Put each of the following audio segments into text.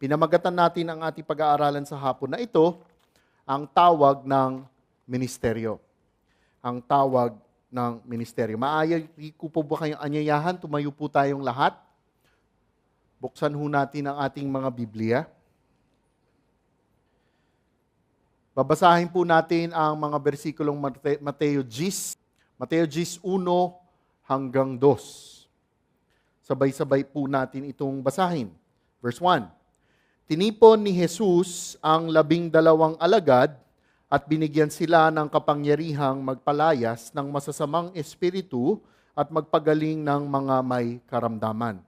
Pinamagatan natin ang ating pag-aaralan sa hapon na ito, ang tawag ng ministeryo. Ang tawag ng ministeryo. Maayari ko po ba kayong anyayahan? Tumayo po tayong lahat. Buksan ho natin ang ating mga Biblia. Babasahin po natin ang mga bersikulong Mateo 10, Mateo 10:1 hanggang 2. Sabay-sabay po natin itong basahin. Verse 1. Tinipon ni Jesus ang 12 alagad at binigyan sila ng kapangyarihang magpalayas ng masasamang espiritu at magpagaling ng mga may karamdaman.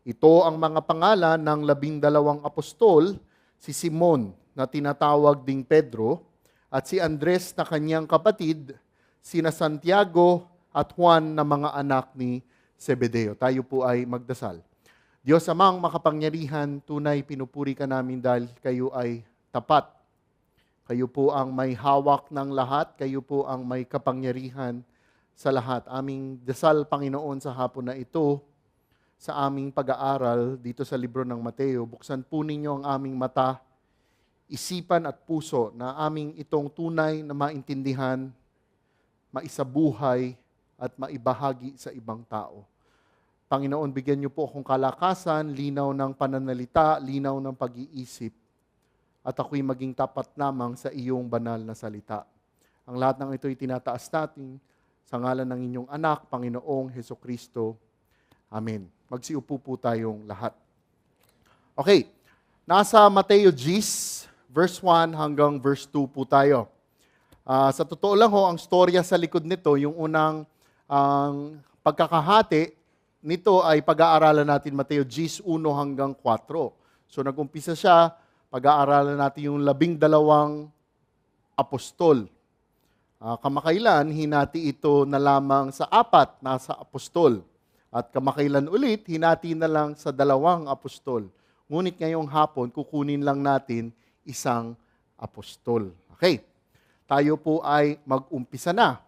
Ito ang mga pangalan ng 12 apostol, si Simon na tinatawag ding Pedro, at si Andres na kanyang kapatid, sina Santiago at Juan na mga anak ni Zebedeo. Tayo po ay magdasal. Diyos Amang makapangyarihan, tunay pinupuri ka namin dahil kayo ay tapat. Kayo po ang may hawak ng lahat, kayo po ang may kapangyarihan sa lahat. Aming dasal, Panginoon, sa hapon na ito, sa aming pag-aaral dito sa libro ng Mateo, buksan po ninyo ang aming mata, isipan at puso na aming itong tunay na maintindihan, maisabuhay at maibahagi sa ibang tao. Panginoon, bigyan niyo po akong kalakasan, linaw ng pananalita, linaw ng pag-iisip, at ako'y maging tapat lamang sa iyong banal na salita. Ang lahat ng ito'y tinataas natin sa ngalan ng inyong anak, Panginoong Hesukristo. Amen. Magsiupo po tayong lahat. Okay, nasa Mateo 10, verse 1 hanggang verse 2 po tayo. Sa totoo lang ho, ang storya sa likod nito, yung unang pagkakahati, nito ay pag-aaralan natin Mateo 10:1 hanggang 4. So nag-umpisa siya, pag-aaralan natin yung 12 apostol. Kamakailan, hinati ito na lamang sa 4 na sa apostol. At kamakailan ulit, hinati na lang sa 2 apostol. Ngunit ngayong hapon, kukunin lang natin isang apostol. Okay, tayo po ay mag-umpisa na.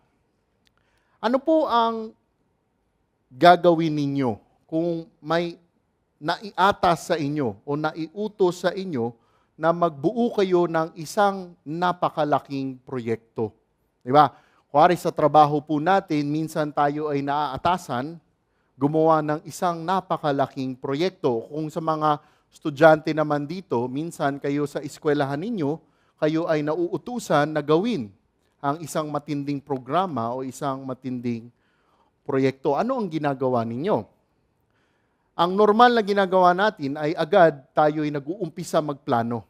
Ano po ang gagawin ninyo kung may naiatas sa inyo o naiutos sa inyo na magbuo kayo ng isang napakalaking proyekto? Di ba? Kuwari sa trabaho po natin, minsan tayo ay naaatasan gumawa ng isang napakalaking proyekto. Kung sa mga estudyante naman dito, minsan kayo sa eskwelahan ninyo, kayo ay nauutusan na gawin ang isang matinding programa o isang matinding proyekto. Ano ang ginagawa ninyo? Ang normal na ginagawa natin ay agad tayo ay nag-uumpisa magplano.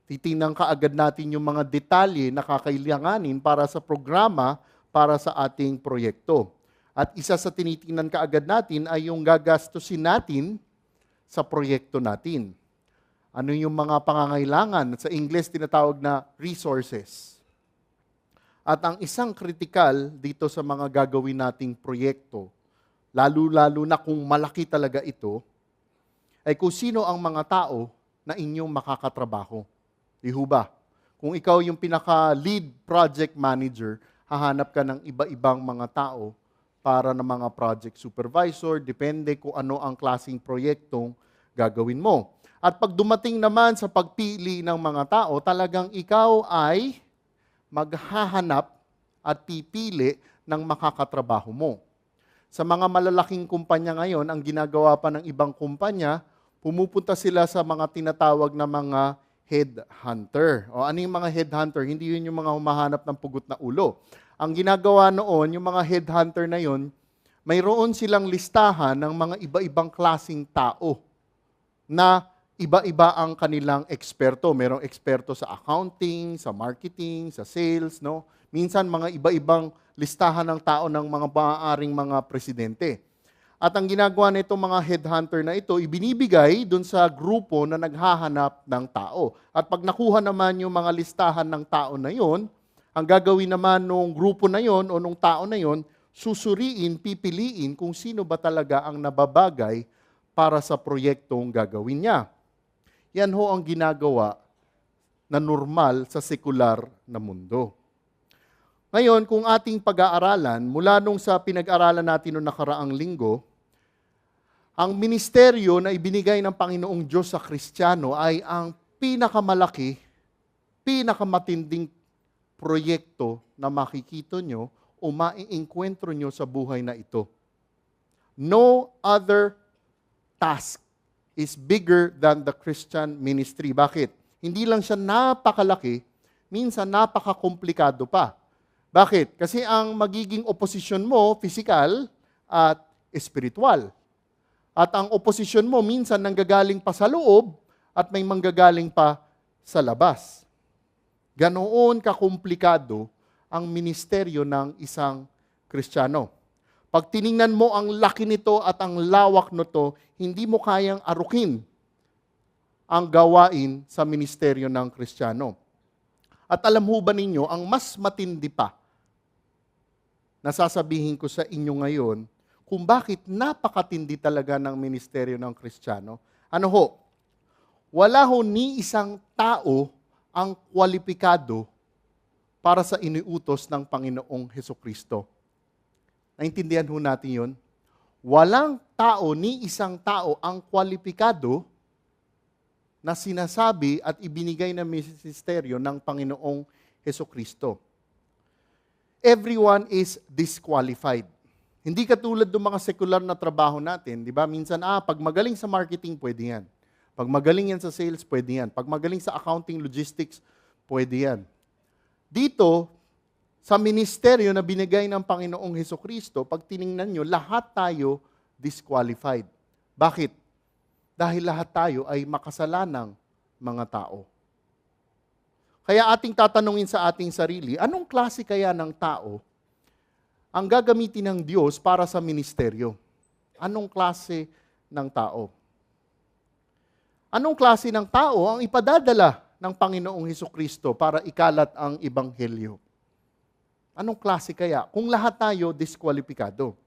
Titingnan kaagad natin yung mga detalye na kakailanganin para sa programa, para sa ating proyekto. At isa sa tinitingnan kaagad natin ay yung gagastusin natin sa proyekto natin. Ano yung mga pangangailangan? Sa English, tinatawag na resources. At ang isang kritikal dito sa mga gagawin nating proyekto, lalo-lalo na kung malaki talaga ito, ay kung sino ang mga tao na inyong makakatrabaho. Di ho ba? Kung ikaw yung pinaka-lead project manager, hahanap ka ng iba-ibang mga tao para ng mga project supervisor, depende kung ano ang klaseng proyektong gagawin mo. At pag dumating naman sa pagpili ng mga tao, talagang ikaw ay maghahanap at pipili ng makakatrabaho mo. Sa mga malalaking kumpanya ngayon, ang ginagawa pa ng ibang kumpanya, pumupunta sila sa mga tinatawag na mga headhunter. O ano yung mga headhunter? Hindi yun yung mga humahanap ng pugot na ulo. Ang ginagawa noon, yung mga headhunter na yun, mayroon silang listahan ng mga iba-ibang klaseng tao na iba-iba ang kanilang eksperto. Merong eksperto sa accounting, sa marketing, sa sales, no? Minsan mga iba-ibang listahan ng tao ng mga maaaring mga presidente. At ang ginagawa nito mga headhunter na ito, ibinibigay dun sa grupo na naghahanap ng tao. At pag nakuha naman yung mga listahan ng tao na yon, ang gagawin naman nung grupo na yon o nung tao na yon, susuriin, pipiliin kung sino ba talaga ang nababagay para sa proyektong gagawin niya. Yan ho ang ginagawa na normal sa sekular na mundo. Ngayon, kung ating pag-aaralan, mula nung sa pinag-aralan natin noong nakaraang linggo, Ang ministeryo na ibinigay ng Panginoong Diyos sa Kristiyano ay ang pinakamalaki, pinakamatinding proyekto na makikita nyo o maiengkwentro nyo sa buhay na ito. No other task is bigger than the Christian ministry. Bakit? Hindi lang siya napakalaki, minsan napakakomplikado pa. Bakit? Kasi ang magiging oposisyon mo, physical at spiritual. At ang oposisyon mo minsan nanggagaling pa sa loob at may manggagaling pa sa labas. Ganoon kakomplikado ang ministeryo ng isang Kristiyano. Pag tiningnan mo ang laki nito at ang lawak nito, hindi mo kayang arukin ang gawain sa ministeryo ng Kristiyano. At alam ho ba ninyo, ang mas matindi pa, nasasabihin ko sa inyo ngayon, kung bakit napakatindi talaga ng ministeryo ng Kristiyano. Ano ho? Wala ho ni isang tao ang kwalipikado para sa iniutos ng Panginoong Hesukristo. Naintindihan ho natin yun? Walang tao, ni isang tao ang kwalipikado na sinasabi at ibinigay na ministeryo ng Panginoong Hesukristo. Everyone is disqualified. Hindi katulad ng mga sekular na trabaho natin, di ba? Minsan, pag magaling sa marketing, pwede yan. Pag magaling yan sa sales, pwede yan. Pag magaling sa accounting, logistics, pwede yan. Dito, sa ministeryo na binigay ng Panginoong Hesukristo, pag tiningnan nyo, lahat tayo disqualified. Bakit? Dahil lahat tayo ay makasalanang mga tao. Kaya ating tatanungin sa ating sarili, anong klase kaya ng tao ang gagamitin ng Diyos para sa ministeryo? Anong klase ng tao? Anong klase ng tao ang ipadadala ng Panginoong Hesukristo para ikalat ang Ebanghelyo? Anong klase kaya? Kung lahat tayo diskwalipikado.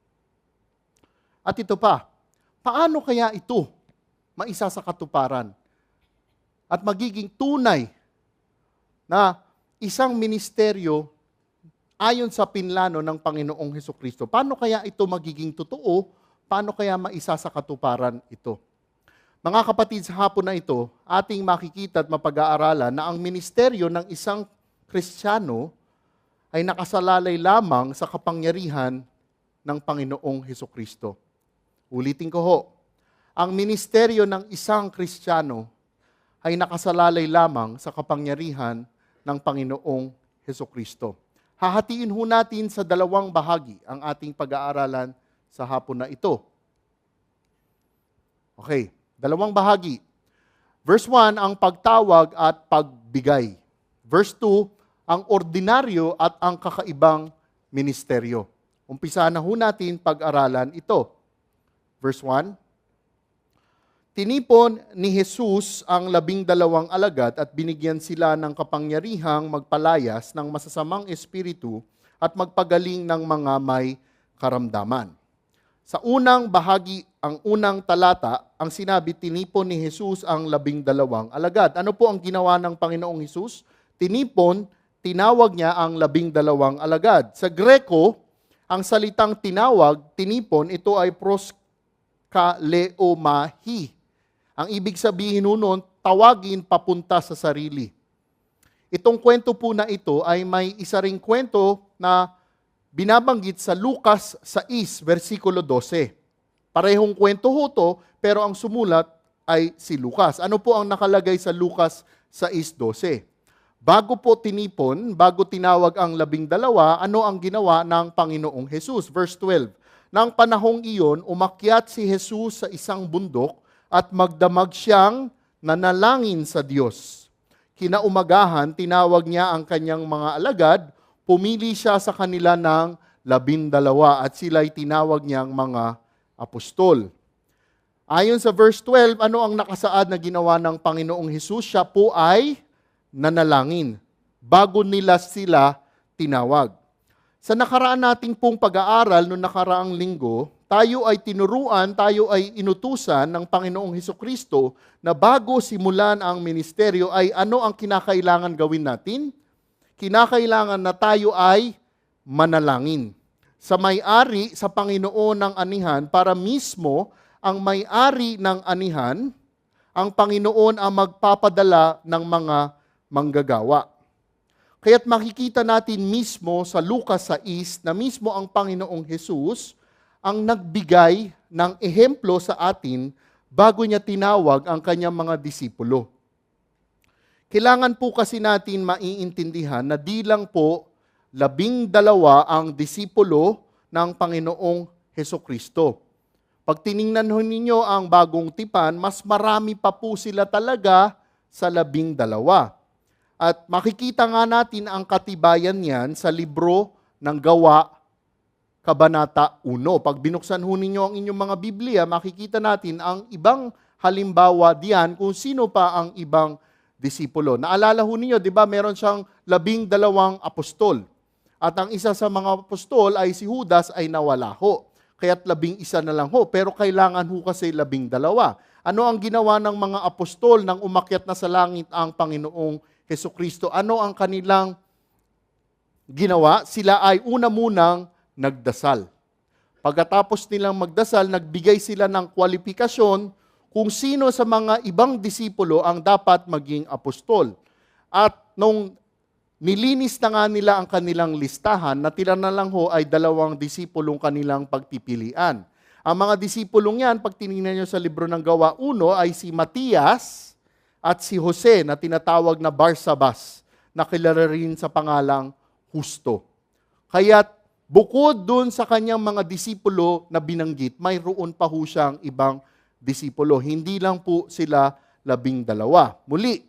At ito pa, paano kaya ito maisa sa katuparan at magiging tunay na isang ministeryo ayon sa pinlano ng Panginoong Hesukristo? Paano kaya ito magiging totoo? Paano kaya maisa sa katuparan ito? Mga kapatid, sa hapon na ito, ating makikita at mapag-aaralan na ang ministeryo ng isang Kristiyano ay nakasalalay lamang sa kapangyarihan ng Panginoong Hesukristo. Ulitin ko ho, ang ministeryo ng isang Kristiyano ay nakasalalay lamang sa kapangyarihan ng Panginoong Hesukristo. Hahatiin ho natin sa dalawang bahagi ang ating pag-aaralan sa hapon na ito. Okay, dalawang bahagi. Verse 1, ang pagtawag at pagbigay. Verse 2, ang ordinaryo at ang kakaibang ministeryo. Umpisa na ho natin pag-aralan ito. Verse 1, tinipon ni Jesus ang 12 alagad at binigyan sila ng kapangyarihang magpalayas ng masasamang espiritu at magpagaling ng mga may karamdaman. Sa unang bahagi, ang unang talata, ang sinabi, tinipon ni Jesus ang 12 alagad. Ano po ang ginawa ng Panginoong Jesus? Tinipon, tinawag niya ang 12 alagad. Sa Greko, ang salitang tinawag, tinipon, ito ay proskaleomahi. Ang ibig sabihin nun, tawagin papunta sa sarili. Itong kwento po na ito ay may isa ring kwento na binabanggit sa Lucas 6, versikulo 12. Parehong kwento ho to, pero ang sumulat ay si Lucas. Ano po ang nakalagay sa Lucas 6:12? Bago po tinipon, bago tinawag ang 12, ano ang ginawa ng Panginoong Jesus? Verse 12, nang panahong iyon, umakyat si Jesus sa isang bundok at magdamag siyang nanalangin sa Diyos. Kinaumagahan, tinawag niya ang kanyang mga alagad, pumili siya sa kanila ng 12 at sila'y tinawag niyang mga apostol. Ayon sa verse 12, ano ang nakasaad na ginawa ng Panginoong Hesus? Siya po ay nanalangin bago nila sila tinawag. Sa nakaraan nating pong pag-aaral noong nakaraang linggo, tayo ay tinuruan, tayo ay inutusan ng Panginoong Hesukristo na bago simulan ang ministeryo ay ano ang kinakailangan gawin natin? Kinakailangan na tayo ay manalangin sa may-ari, sa Panginoon ng anihan para mismo ang may-ari ng anihan, ang Panginoon ang magpapadala ng mga manggagawa. Kaya't makikita natin mismo sa Lucas 6 na mismo ang Panginoong Hesus ang nagbigay ng ehemplo sa atin bago niya tinawag ang kanyang mga disipulo. Kailangan po kasi natin maiintindihan na di lang po 12 ang disipulo ng Panginoong Hesukristo. Pag tiningnan ho ninyo ang bagong tipan, mas marami pa po sila talaga sa 12. At makikita nga natin ang katibayan niyan sa libro ng Gawa, Kabanata 1. Pag binuksan ho ninyo ang inyong mga Biblia, makikita natin ang ibang halimbawa diyan kung sino pa ang ibang disipulo. Naalala ho ninyo, di ba, meron siyang 12 apostol. At ang isa sa mga apostol ay si Judas ay nawala ho. Kaya't 11 na lang ho. Pero kailangan ho kasi 12. Ano ang ginawa ng mga apostol nang umakyat na sa langit ang Panginoong Hesukristo? Ano ang kanilang ginawa? Sila ay una munang nagdasal. Pagkatapos nilang magdasal, nagbigay sila ng kwalifikasyon kung sino sa mga ibang disipulo ang dapat maging apostol. At nung nilinis na nga nila ang kanilang listahan, natira na lang ho ay 2 disipulong kanilang pagpipilian. Ang mga disipulong yan, pag tinignan nyo sa libro ng Gawa 1, ay si Matias at si Jose na tinatawag na Barsabas, na kilala rin sa pangalang Husto. Kaya't bukod dun sa kanyang mga disipulo na binanggit, mayroon pa ho siyang ibang disipulo. Hindi lang po sila 12. Muli,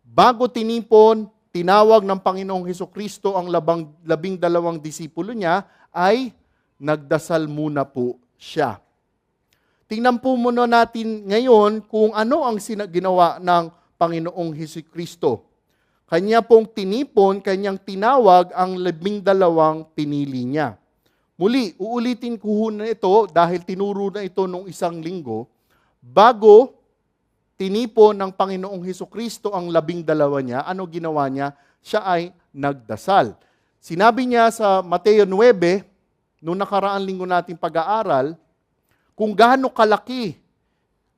bago tinawag ng Panginoong Hesukristo ang 12 disipulo niya, ay nagdasal muna po siya. Tingnan po muna natin ngayon kung ano ang ginawa ng Panginoong Hesukristo. Kanya pong tinipon, kanyang tinawag ang 12 pinili niya. Muli, uulitin ko na ito dahil tinuro na ito nung isang linggo. Bago tinipon ng Panginoong Hesukristo ang 12 niya, ano ginawa niya? Siya ay nagdasal. Sinabi niya sa Mateo 9, noong nakaraang linggo nating pag-aaral, kung gaano kalaki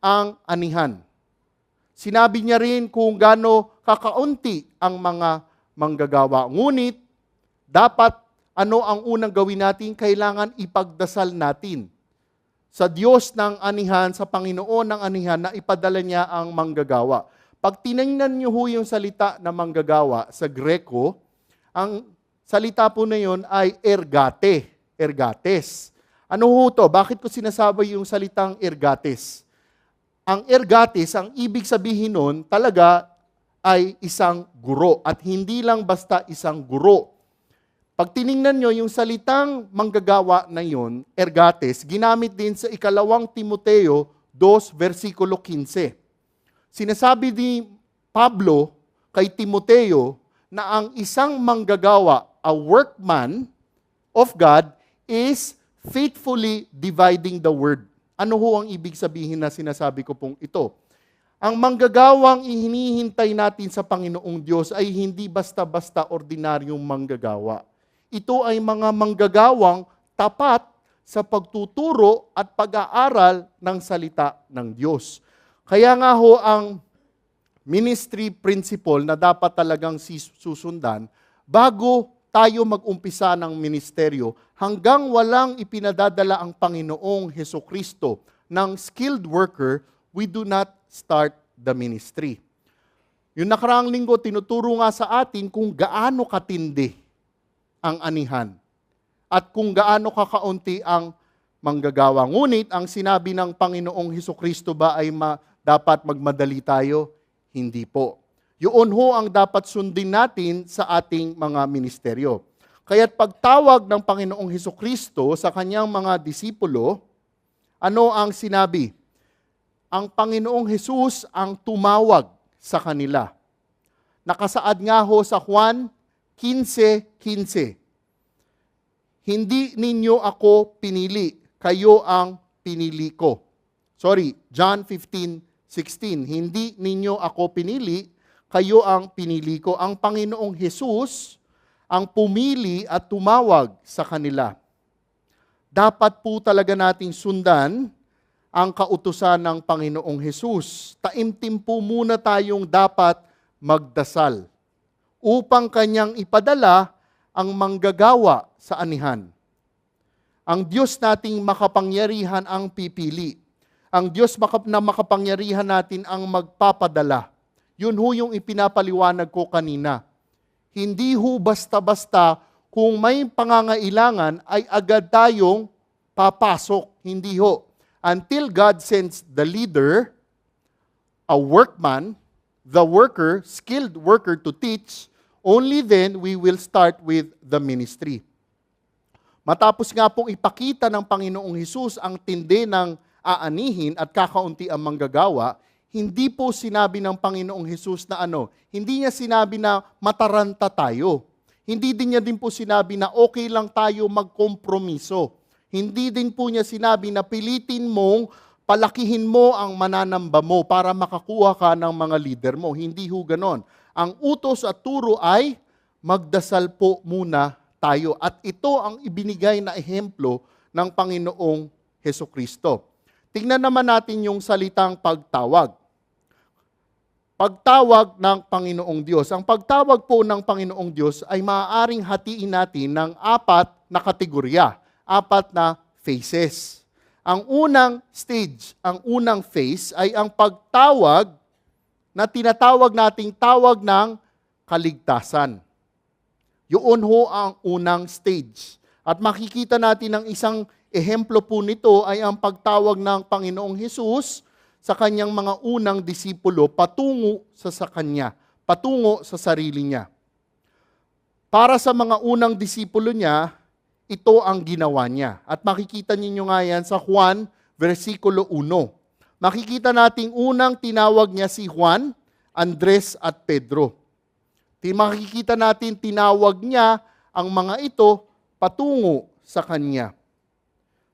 ang anihan. Sinabi niya rin kung gaano kakaunti ang mga manggagawa. Ngunit, dapat ano ang unang gawin natin? Kailangan ipagdasal natin sa Diyos ng anihan, sa Panginoon ng anihan, na ipadala niya ang manggagawa. Pag tinignan niyo ho yung salita na manggagawa sa Greko, ang salita po na yun ay ergates. Ano ho to? Bakit ko sinasabi yung salitang ergates? Ang ergates, ang ibig sabihin nun, talaga ay isang guro. At hindi lang basta isang guro. Pag tiningnan nyo yung salitang manggagawa na yun, ergates, ginamit din sa 2 Timoteo 2, versikulo 15. Sinasabi ni Pablo kay Timoteo na ang isang manggagawa, a workman of God, is faithfully dividing the word. Ano ho ang ibig sabihin na sinasabi ko pong ito? Ang manggagawang hinihintay natin sa Panginoong Diyos ay hindi basta-basta ordinaryong manggagawa. Ito ay mga manggagawang tapat sa pagtuturo at pag-aaral ng salita ng Diyos. Kaya nga ho ang ministry principle na dapat talagang susundan bago tayo mag-umpisa ng ministeryo hanggang walang ipinadadala ang Panginoong Hesukristo ng skilled worker, we do not start the ministry. Yung nakaraang linggo, tinuturo nga sa atin kung gaano katindi ang anihan at kung gaano kakaunti ang manggagawa. Ngunit ang sinabi ng Panginoong Hesukristo ba ay dapat magmadali tayo? Hindi po. Yun ho ang dapat sundin natin sa ating mga ministeryo. Kaya't pagtawag ng Panginoong Hesukristo sa kanyang mga disipulo, ano ang sinabi? Ang Panginoong Hesus ang tumawag sa kanila. Nakasaad nga ho sa Juan 15:15. Hindi ninyo ako pinili, kayo ang pinili ko. John 15:16. Hindi ninyo ako pinili, kayo ang pinili ko. Ang Panginoong Hesus ang pumili at tumawag sa kanila. Dapat po talaga nating sundan ang kautusan ng Panginoong Hesus. Taimtim po muna tayong dapat magdasal upang kanyang ipadala ang manggagawa sa anihan. Ang Diyos nating makapangyarihan ang pipili. Ang Diyos na makapangyarihan natin ang magpapadala. Yun ho yung ipinapaliwanag ko kanina. Hindi ho basta-basta kung may pangangailangan ay agad tayong papasok. Hindi ho. Until God sends the leader, a workman, the worker, skilled worker to teach, only then we will start with the ministry. Matapos nga pong ipakita ng Panginoong Hesus ang tindi ng aanihin at kakaunti ang manggagawa, hindi po sinabi ng Panginoong Hesus na hindi niya sinabi na mataranta tayo. Hindi din niya din po sinabi na okay lang tayo magkompromiso. Hindi din po niya sinabi na pilitin mong palakihin mo ang mananamba mo para makakuha ka ng mga leader mo. Hindi ho ganon. Ang utos at turo ay magdasal po muna tayo. At ito ang ibinigay na ehemplo ng Panginoong Hesukristo. Tingnan naman natin yung salitang pagtawag. Pagtawag ng Panginoong Diyos. Ang pagtawag po ng Panginoong Diyos ay maaaring hatiin natin ng 4 na kategorya, 4 na phases. Ang unang stage, ang unang phase ay ang pagtawag na tinatawag nating tawag ng kaligtasan. Yun ho ang unang stage. At makikita natin ng isang ehemplo po nito ay ang pagtawag ng Panginoong Hesus sa kanyang mga unang disipulo patungo sa kanya, patungo sa sarili niya. Para sa mga unang disipulo niya, ito ang ginawa niya. At makikita ninyo nga yan sa Juan, versikulo 1. Makikita nating unang tinawag niya si Juan, Andres at Pedro. Makikita natin tinawag niya ang mga ito patungo sa kanya.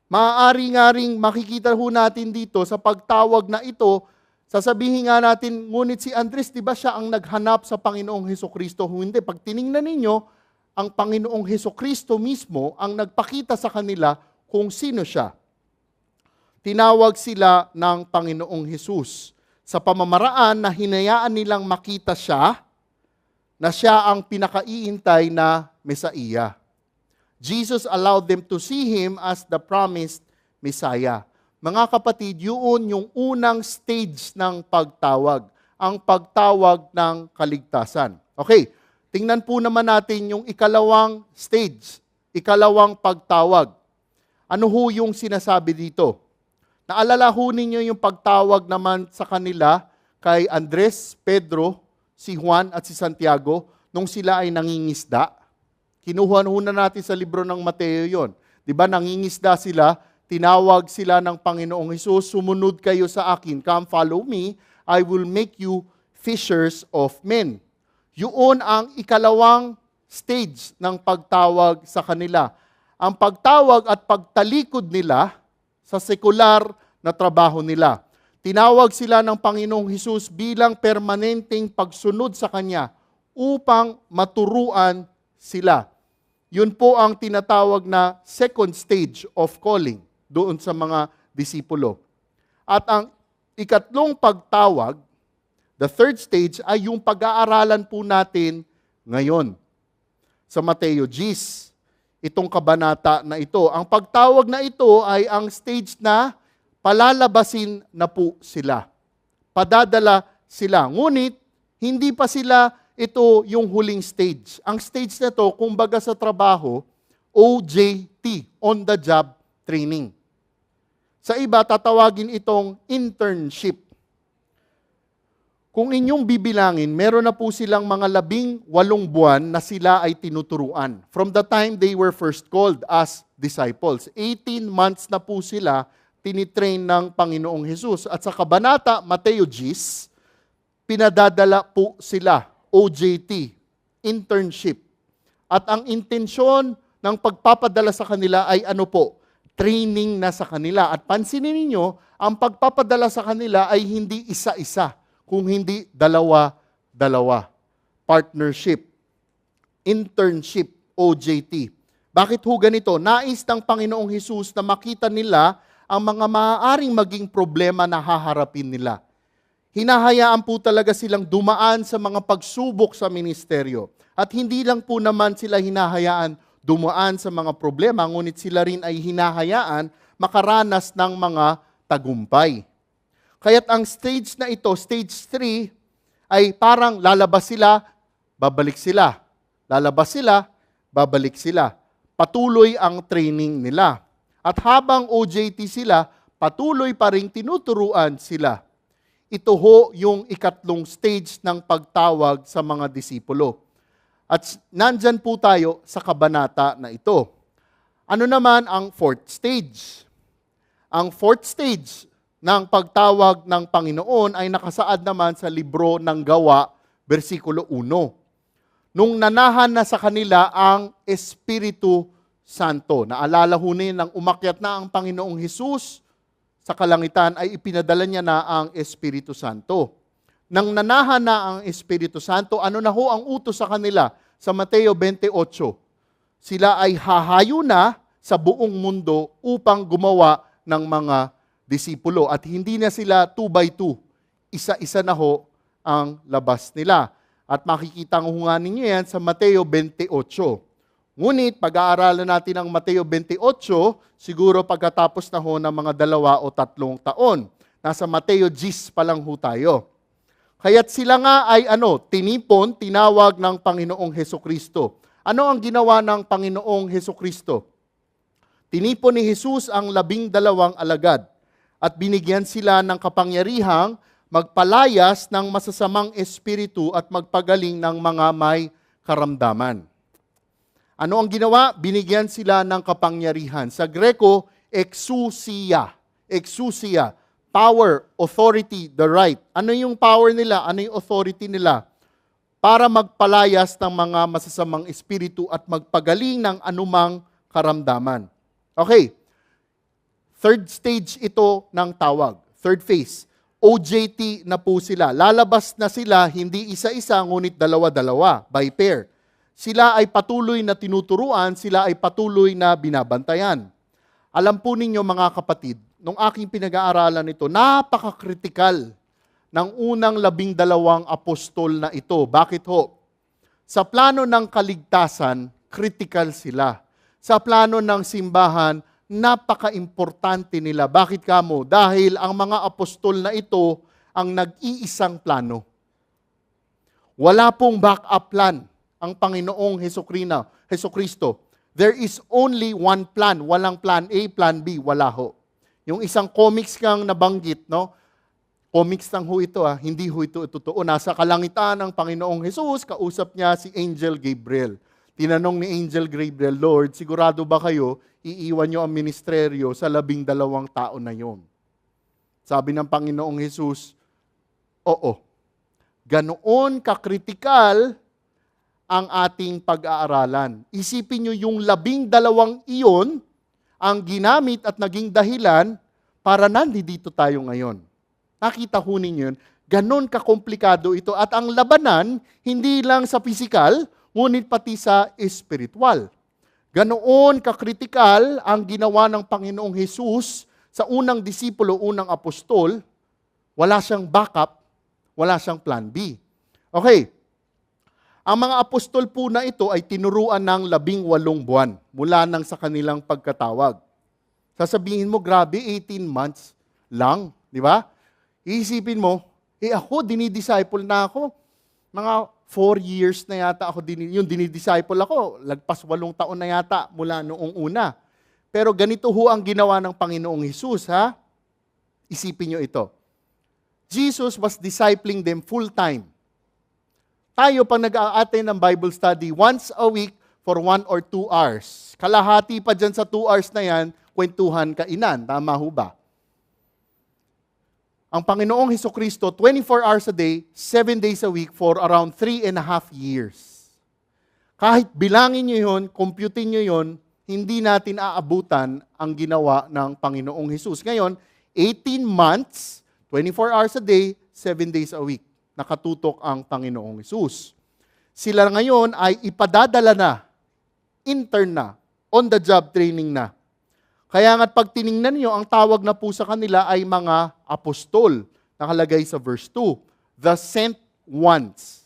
Maaari nga ring makikita ho natin dito sa pagtawag na ito, sasabihin nga natin, ngunit si Andres, di ba siya ang naghanap sa Panginoong Hesukristo? Hindi. Pag tiningnan ninyo, ang Panginoong Hesukristo mismo ang nagpakita sa kanila kung sino siya. Tinawag sila ng Panginoong Hesus sa pamamaraan na hinayaan nilang makita siya, na siya ang pinakaiintay na Mesaiya. Jesus allowed them to see Him as the promised Messiah. Mga kapatid, yun yung unang stage ng pagtawag, ang pagtawag ng kaligtasan. Okay, tingnan po naman natin yung ikalawang stage, ikalawang pagtawag. Ano ho yung sinasabi dito? Naalala ho ninyo yung pagtawag naman sa kanila kay Andres, Pedro, si Juan at si Santiago nung sila ay nangingisda. Kinuha na natin sa libro ng Mateo yon. Di ba nangingisda sila, tinawag sila ng Panginoong Hesus, sumunod kayo sa akin, come follow me, I will make you fishers of men. Yun ang ikalawang stage ng pagtawag sa kanila. Ang pagtawag at pagtalikod nila sa sekular na trabaho nila. Tinawag sila ng Panginoong Hesus bilang permanenteng pagsunod sa Kanya upang maturuan sila. Yun po ang tinatawag na second stage of calling doon sa mga disipulo. At ang ikatlong pagtawag, the third stage, ay yung pag-aaralan po natin ngayon sa Mateo 10, itong kabanata na ito. Ang pagtawag na ito ay ang stage na palalabasin na po sila. Padadala sila. Ngunit, hindi pa sila ito yung huling stage. Ang stage na ito, kumbaga sa trabaho, OJT, on the job training. Sa iba, tatawagin itong internship. Kung inyong bibilangin, meron na po silang mga 18 buwan na sila ay tinuturuan. From the time they were first called as disciples. 18 months na po sila tinitrain ng Panginoong Hesus. At sa kabanata, Mateo 10, pinadadala po sila, OJT, internship. At ang intensyon ng pagpapadala sa kanila ay ano po? Training na sa kanila. At pansinin ninyo, ang pagpapadala sa kanila ay hindi isa-isa, kung hindi dalawa-dalawa. Partnership, internship, OJT. Bakit ho ganito? Nais ng Panginoong Hesus na makita nila ang mga maaaring maging problema na haharapin nila. Hinahayaan po talaga silang dumaan sa mga pagsubok sa ministeryo. At hindi lang po naman sila hinahayaan dumaan sa mga problema, ngunit sila rin ay hinahayaan makaranas ng mga tagumpay. Kaya't ang stage na ito, stage 3, ay parang lalabas sila, babalik sila. Lalabas sila, babalik sila. Patuloy ang training nila. At habang OJT sila, patuloy pa rin tinuturuan sila. Ito ho yung ikatlong stage ng pagtawag sa mga disipulo. At nandyan po tayo sa kabanata na ito. Ano naman ang fourth stage? Ang fourth stage ng pagtawag ng Panginoon ay nakasaad naman sa libro ng Gawa, versikulo 1. Nung nanahan na sa kanila ang Espiritu Santo. Naalala ho nang umakyat na ang Panginoong Hesus sa kalangitan ay ipinadala niya na ang Espiritu Santo. Nang nanahan na ang Espiritu Santo, ano na ho ang utos sa kanila? Sa Mateo 28, sila ay hahayo na sa buong mundo upang gumawa ng mga disipulo. At hindi na sila 2 by 2. Isa-isa na ho ang labas nila. At makikita nga ninyo yan sa Mateo 28. Ngunit, pag-aaralan natin ang Mateo 28, siguro pagkatapos na ho ng mga 2 o 3 taon. Nasa Mateo 10 pa lang ho tayo. Kaya't sila nga ay tinipon, tinawag ng Panginoong Hesukristo. Ano ang ginawa ng Panginoong Hesukristo? Tinipon ni Jesus ang 12 alagad at binigyan sila ng kapangyarihang magpalayas ng masasamang espiritu at magpagaling ng mga may karamdaman. Ano ang ginawa? Binigyan sila ng kapangyarihan. Sa Greko, exousia. Exousia. Power, authority, the right. Ano yung power nila? Ano yung authority nila? Para magpalayas ng mga masasamang espiritu at magpagaling ng anumang karamdaman. Okay. Third stage ito ng tawag. Third phase. OJT na po sila. Lalabas na sila, hindi isa-isa, ngunit dalawa-dalawa, by pair. Sila ay patuloy na tinuturuan, sila ay patuloy na binabantayan. Alam po ninyo mga kapatid, nung aking pinag-aaralan ito, napaka-critical ng unang 12 apostol na ito. Bakit ho? Sa plano ng kaligtasan, critical sila. Sa plano ng simbahan, napaka-importante nila. Bakit kamo? Dahil ang mga apostol na ito ang nag-iisang plano. Wala pong backup plan ang Panginoong Hesukristo. There is only one plan. Walang plan A, plan B. Wala ho. Yung isang comics kang nabanggit, no? Comics lang ho ito, hindi ho ito totoo. Nasa kalangitan ng Panginoong Hesus, kausap niya si Angel Gabriel. Tinanong ni Angel Gabriel, Lord, sigurado ba kayo iiwan niyo ang ministeryo sa 12 tao na yon? Sabi ng Panginoong Hesus, oo. Ganoon ka-kritikal ang ating pag-aaralan. Isipin niyo yung 12 iyon ang ginamit at naging dahilan para nandito tayo ngayon. Nakita ho ninyo yun, ganon kakomplikado ito. At ang labanan, hindi lang sa pisikal, ngunit pati sa espiritual. Ganoon kakritikal ang ginawa ng Panginoong Hesus sa unang disipulo, unang apostol, wala siyang backup, wala siyang plan B. Okay, ang mga apostol po na ito ay tinuruan ng 18 buwan mula nang sa kanilang pagkatawag. Sasabihin mo, grabe, 18 months lang, di ba? Iisipin mo, ako, dinidisciple na ako. Mga 4 years na yata ako, yung dinidisciple ako, lagpas 8 taon na yata mula noong una. Pero ganito ho ang ginawa ng Panginoong Hesus, ha? Isipin nyo ito. Jesus was discipling them full time. Tayo, pag nag-a-attend ng Bible study, once a week for 1 or 2 hours. Kalahati pa dyan sa 2 hours na yan, kwentuhan, kainan. Tama ho ba? Ang Panginoong Hesukristo, 24 hours a day, 7 days a week for around 3.5 years. Kahit bilangin nyo yun, computin nyo yun, hindi natin aabutan ang ginawa ng Panginoong Hesus. Ngayon, 18 months, 24 hours a day, 7 days a week. Nakatutok ang Panginoong Hesus. Sila ngayon ay ipadadala na, intern na, on-the-job training na. Kaya nga't pag tiningnan nyo, ang tawag na po sa kanila ay mga apostol. Nakalagay sa verse 2. The sent ones.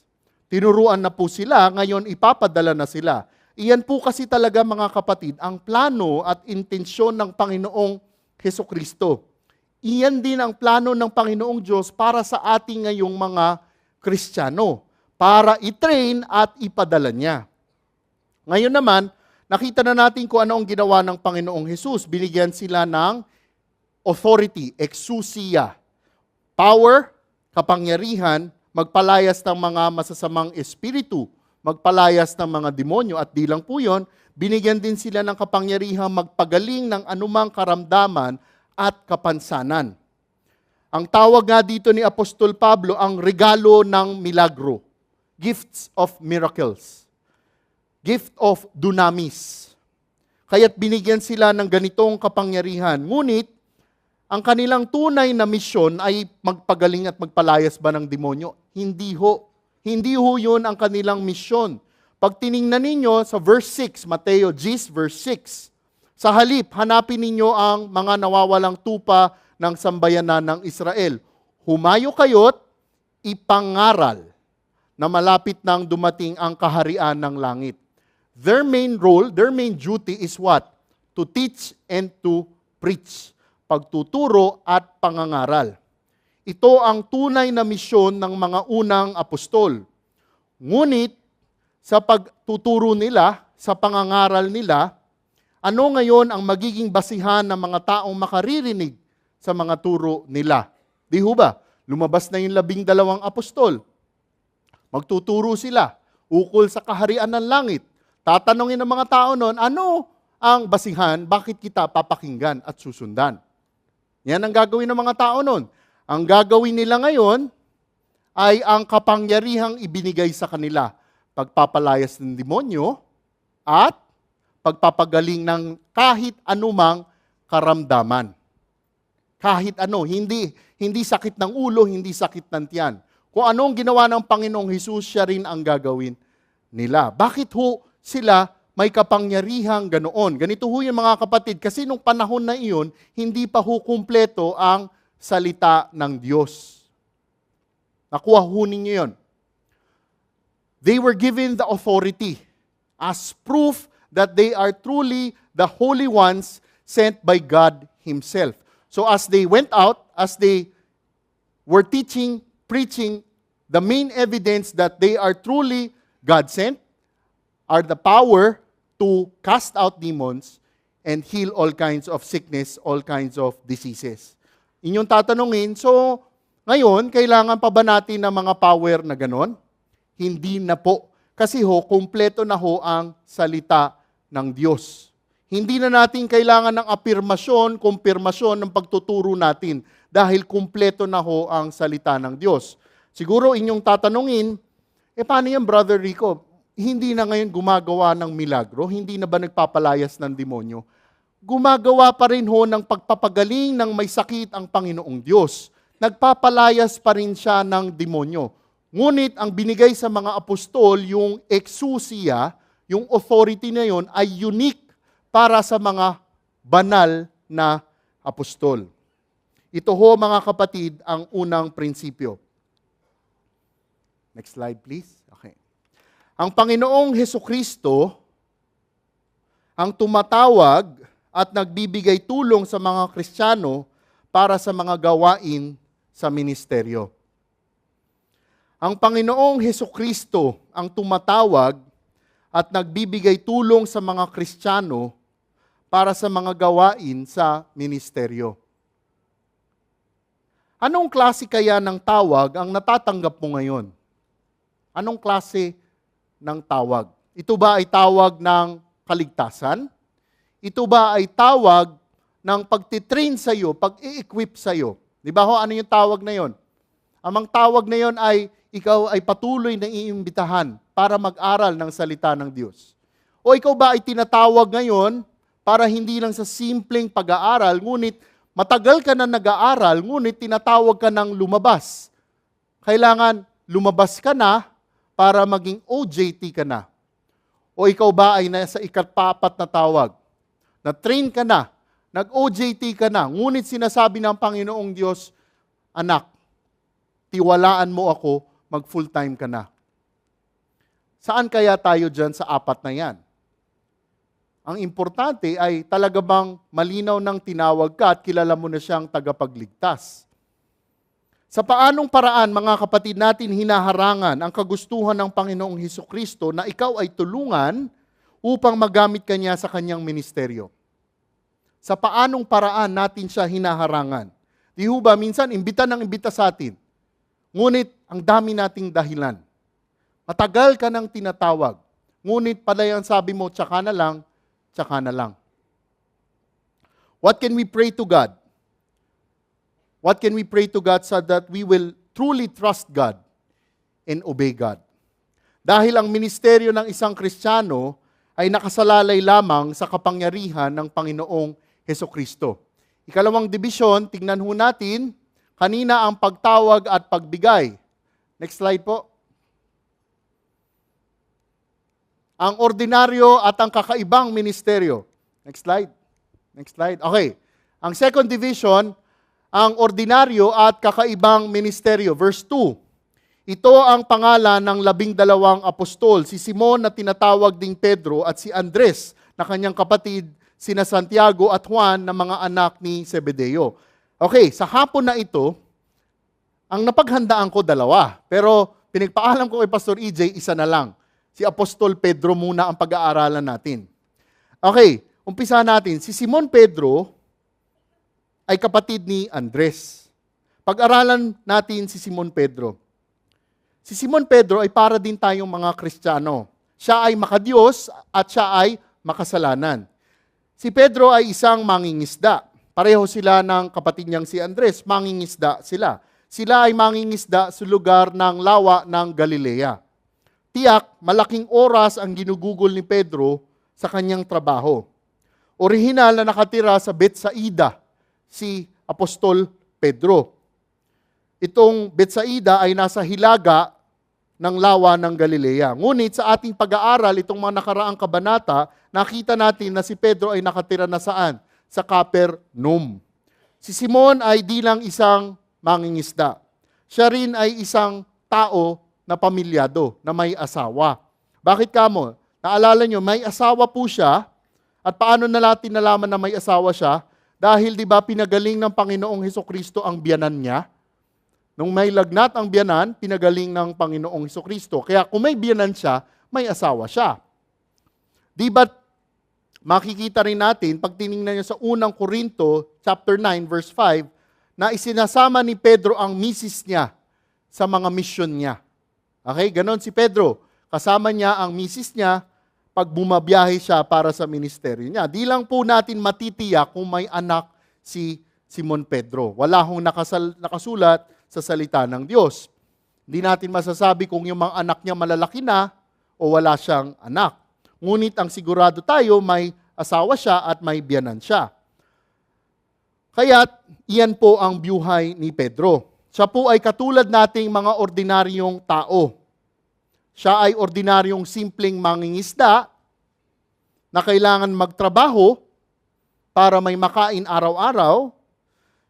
Tinuruan na po sila, ngayon ipapadala na sila. Iyan po kasi talaga mga kapatid, ang plano at intensyon ng Panginoong Hesukristo. Iyan din ang plano ng Panginoong Diyos para sa ating ngayong mga Kristiyano. Para i-train at ipadala niya. Ngayon naman, nakita na natin kung ano ang ginawa ng Panginoong Hesus. Binigyan sila ng authority, exousia, power, kapangyarihan, magpalayas ng mga masasamang espiritu, magpalayas ng mga demonyo, at di lang po yun, binigyan din sila ng kapangyarihang magpagaling ng anumang karamdaman at kapansanan. Ang tawag nga dito ni Apostol Pablo, ang regalo ng milagro, gifts of miracles. Gift of dunamis. Kaya't binigyan sila ng ganitong kapangyarihan. Ngunit, ang kanilang tunay na misyon ay magpagaling at magpalayas ba ng demonyo? Hindi ho. Hindi ho yun ang kanilang misyon. Pag tiningnan ninyo sa verse 6, Mateo 10, verse 6, sa halip, hanapin ninyo ang mga nawawalang tupa ng sambayanan ng Israel. Humayo kayo't ipangaral na malapit nang dumating ang kaharian ng langit. Their main role, their main duty is what? To teach and to preach. Pagtuturo at pangangaral. Ito ang tunay na misyon ng mga unang apostol. Ngunit, sa pagtuturo nila, sa pangangaral nila, ano ngayon ang magiging basihan ng mga taong makaririnig sa mga turo nila? Di ho ba? Lumabas na yung 12 apostol. Magtuturo sila ukol sa kaharian ng langit. Tatanungin ng mga tao noon, ano ang basihan, bakit kita papakinggan at susundan? Yan ang gagawin ng mga tao noon. Ang gagawin nila ngayon ay ang kapangyarihang ibinigay sa kanila. Pagpapalayas ng demonyo at pagpapagaling ng kahit anumang karamdaman. Kahit ano, hindi sakit ng ulo, hindi sakit ng tiyan. Kung anong ginawa ng Panginoong Hesus, siya rin ang gagawin nila. Bakit ho sila may kapangyarihang ganoon? Ganito ho yung mga kapatid, kasi nung panahon na iyon, hindi pa ho kumpleto ang salita ng Diyos. Nakuha ho ninyo yun. They were given the authority as proof that they are truly the holy ones sent by God Himself. So as they went out, as they were teaching, preaching, the main evidence that they are truly God-sent are the power to cast out demons and heal all kinds of sickness, all kinds of diseases. Inyong tatanungin, so ngayon, kailangan pa ba natin ng mga power na ganon? Hindi na po. Kasi ho, kumpleto na ho ang salita ng Diyos. Hindi na natin kailangan ng afirmasyon, kumpirmasyon ng pagtuturo natin dahil kumpleto na ho ang salita ng Diyos. Siguro inyong tatanungin, paano yan, Brother Rico? Hindi na ngayon gumagawa ng milagro? Hindi na ba nagpapalayas ng demonyo? Gumagawa pa rin ho ng pagpapagaling ng may sakit ang Panginoong Diyos. Nagpapalayas pa rin siya ng demonyo. Ngunit ang binigay sa mga apostol, yung exousia, yung authority na yon ay unique para sa mga banal na apostol. Ito ho mga kapatid ang unang prinsipyo. Next slide please. Okay. Ang Panginoong Hesukristo ang tumatawag at nagbibigay tulong sa mga Kristiyano para sa mga gawain sa ministeryo. Ang Panginoong Hesukristo ang tumatawag at nagbibigay tulong sa mga Kristiyano para sa mga gawain sa ministeryo. Anong klase kaya ng tawag ang natatanggap mo ngayon? Anong klase ng tawag? Ito ba ay tawag ng kaligtasan? Ito ba ay tawag ng pagtitrain sa iyo, pag-i-equip sa iyo? Di ba ho, ano yung tawag na yon? Ang tawag na yon ay ikaw ay patuloy na iimbitahan para mag-aral ng salita ng Diyos. O ikaw ba ay tinatawag ngayon para hindi lang sa simpleng pag-aaral, ngunit matagal ka na nag-aaral, ngunit tinatawag ka ng lumabas. Kailangan lumabas ka na para maging OJT ka na. O ikaw ba ay nasa ika-4 na tawag? Na-train ka na nag-OJT ka na, ngunit sinasabi ng Panginoong Diyos, anak, tiwalaan mo ako, mag-full-time ka na. Saan kaya tayo dyan sa apat na yan? Ang importante ay talaga bang malinaw ng tinawag ka at kilala mo na siyang tagapagligtas. Sa paanong paraan, mga kapatid natin, hinaharangan ang kagustuhan ng Panginoong Hesukristo na ikaw ay tulungan upang magamit ka niya sa kanyang ministeryo? Sa paanong paraan natin siya hinaharangan? Di ho ba, minsan, imbita ng imbita sa atin. Ngunit, ang dami nating dahilan. Matagal ka nang tinatawag. Ngunit, palay ang sabi mo, tsaka na lang, tsaka na lang. What can we pray to God? What can we pray to God so that we will truly trust God and obey God? Dahil ang ministeryo ng isang Kristiyano ay nakasalalay lamang sa kapangyarihan ng Panginoong Hesukristo. Ikalawang dibisyon, tingnan ho natin, kanina ang pagtawag at pagbigay. Next slide po. Ang ordinaryo at ang kakaibang ministeryo. Next slide. Next slide. Okay. Ang second division, ang ordinaryo at kakaibang ministeryo. Verse 2. Ito ang pangalan ng 12 apostol, si Simon na tinatawag ding Pedro at si Andres na kanyang kapatid, sina Santiago at Juan na mga anak ni Zebedeo. Okay, sa hapon na ito, ang napaghandaan ko 2, pero pinagpaalam ko kay Pastor EJ, isa na lang. Si Apostol Pedro muna ang pag-aaralan natin. Okay, umpisa natin. Si Simon Pedro ay kapatid ni Andres. Pag-aralan natin si Simon Pedro. Si Simon Pedro ay para din tayong mga Kristiyano. Siya ay makadiyos at siya ay makasalanan. Si Pedro ay isang mangingisda. Pareho sila ng kapatid niyang si Andres, mangingisda sila. Sila ay mangingisda sa lugar ng lawa ng Galilea. Tiyak, malaking oras ang ginugugol ni Pedro sa kanyang trabaho. Orihinal na nakatira sa Betsaida, si Apostol Pedro. Itong Betsaida ay nasa hilaga ng lawa ng Galilea. Ngunit sa ating pag-aaral, itong mga nakaraang kabanata, nakita natin na si Pedro ay nakatira na saan? Sa Capernaum. Si Simon ay di lang isang mangingisda. Siya rin ay isang tao na pamilyado, na may asawa. Bakit kamo? Naalala nyo, may asawa po siya, at paano na natin nalaman na may asawa siya? Dahil di ba pinagaling ng Panginoong Hesukristo ang biyanan niya? Nung may lagnat ang biyanan, pinagaling ng Panginoong Hesukristo. Kaya kung may biyanan siya, may asawa siya. Di ba makikita rin natin, pag tinignan nyo sa unang Korinto, chapter 9, verse 5, na isinasama ni Pedro ang misis niya sa mga mission niya. Okay, ganon si Pedro. Kasama niya ang misis niya pag bumabiyahe siya para sa ministeryo niya. Di lang po natin matitiyak kung may anak si Simon Pedro. Wala hong nakasulat sa salita ng Diyos. Hindi natin masasabi kung yung mga anak niya malalaki na o wala siyang anak. Ngunit ang sigurado tayo, may asawa siya at may biyanan siya. Kaya't iyan po ang buhay ni Pedro. Siya po ay katulad nating mga ordinaryong tao. Siya ay ordinaryong simpleng mangingisda na kailangan magtrabaho para may makain araw-araw.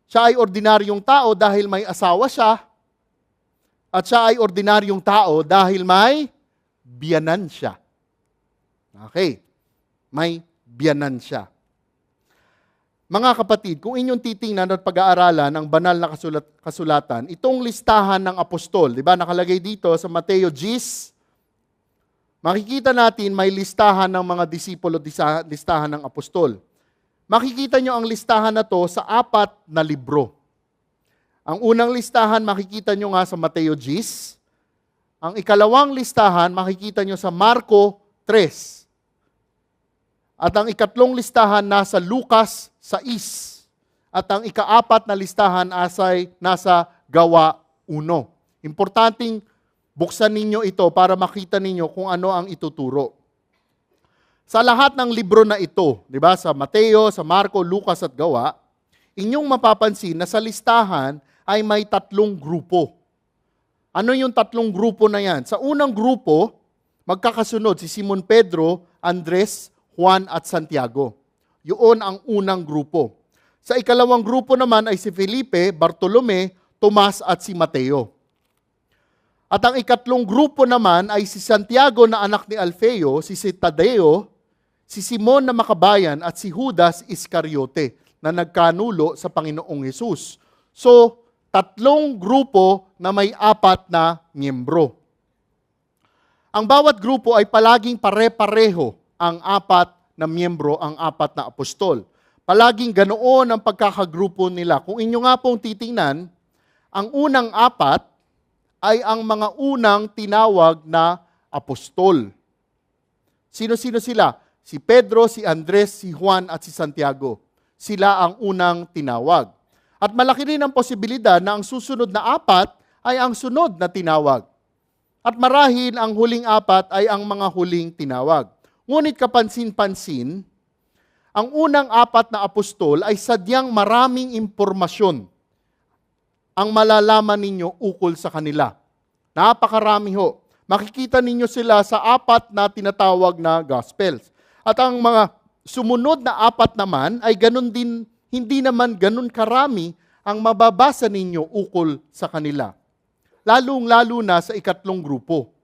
Siya ay ordinaryong tao dahil may asawa siya. At siya ay ordinaryong tao dahil may biyanan siya. Okay, may biyanan siya. Mga kapatid, kung inyong titingnan at pag-aaralan ang banal na kasulatan, itong listahan ng apostol, di ba, nakalagay dito sa Mateo 10, makikita natin may listahan ng mga disipulo, listahan ng apostol. Makikita nyo ang listahan na to sa 4 na libro. Ang unang listahan, makikita nyo nga sa Mateo 10. Ang ikalawang listahan, makikita nyo sa Marco 3. At ang ikatlong listahan nasa Lucas 6. At ang ika-4 na listahan ay nasa Gawa 1. Importanteng buksan ninyo ito para makita ninyo kung ano ang ituturo. Sa lahat ng libro na ito, di ba, sa Mateo, sa Marco, Lucas at Gawa, inyong mapapansin na sa listahan ay may 3 grupo. Ano yung 3 grupo na yan? Sa unang grupo, magkakasunod si Simon Pedro, Andres, Juan at Santiago. Yun ang unang grupo. Sa ikalawang grupo naman ay si Felipe, Bartolome, Tomas at si Mateo. At ang ikatlong grupo naman ay si Santiago na anak ni Alfeo, si Tadeo, si Simon na makabayan at si Judas Iscariote na nagkanulo sa Panginoong Hesus. So, tatlong grupo na may apat na miyembro. Ang bawat grupo ay palaging pare-pareho ang apat na miyembro, ang apat na apostol. Palaging ganoon ang pagkakagrupo nila. Kung inyo nga pong titingnan, ang unang apat ay ang mga unang tinawag na apostol. Sino-sino sila? Si Pedro, si Andres, si Juan at si Santiago. Sila ang unang tinawag. At malaki rin ang posibilidad na ang susunod na apat ay ang sunod na tinawag. At marahil ang huling apat ay ang mga huling tinawag. Ngunit kapansin-pansin, ang unang apat na apostol ay sadyang maraming impormasyon ang malalaman ninyo ukol sa kanila. Napakarami ho. Makikita ninyo sila sa apat na tinatawag na Gospels. At ang mga sumunod na apat naman ay ganun din, hindi naman ganun karami ang mababasa ninyo ukol sa kanila. Lalong-lalo na sa ikatlong grupo,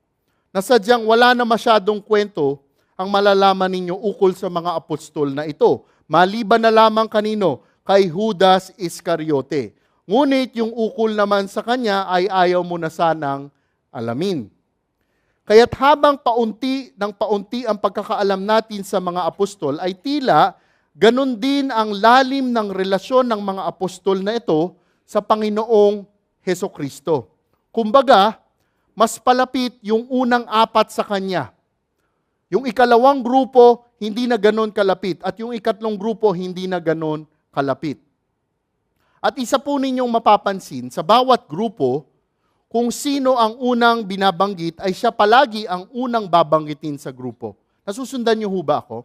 na sadyang wala na masyadong kwento ang malalaman ninyo ukol sa mga apostol na ito. Maliban na lamang kanino? Kay Judas Iscariote. Ngunit yung ukol naman sa kanya ay ayaw mo na sanang alamin. Kaya't habang paunti ang pagkakaalam natin sa mga apostol, ay tila ganun din ang lalim ng relasyon ng mga apostol na ito sa Panginoong Hesukristo. Kumbaga, mas palapit yung unang apat sa kanya. Yung ikalawang grupo, hindi na ganon kalapit. At yung ikatlong grupo, hindi na ganon kalapit. At isa po ninyong mapapansin, sa bawat grupo, kung sino ang unang binabanggit, ay siya palagi ang unang babanggitin sa grupo. Nasusundan niyo ho ba ako?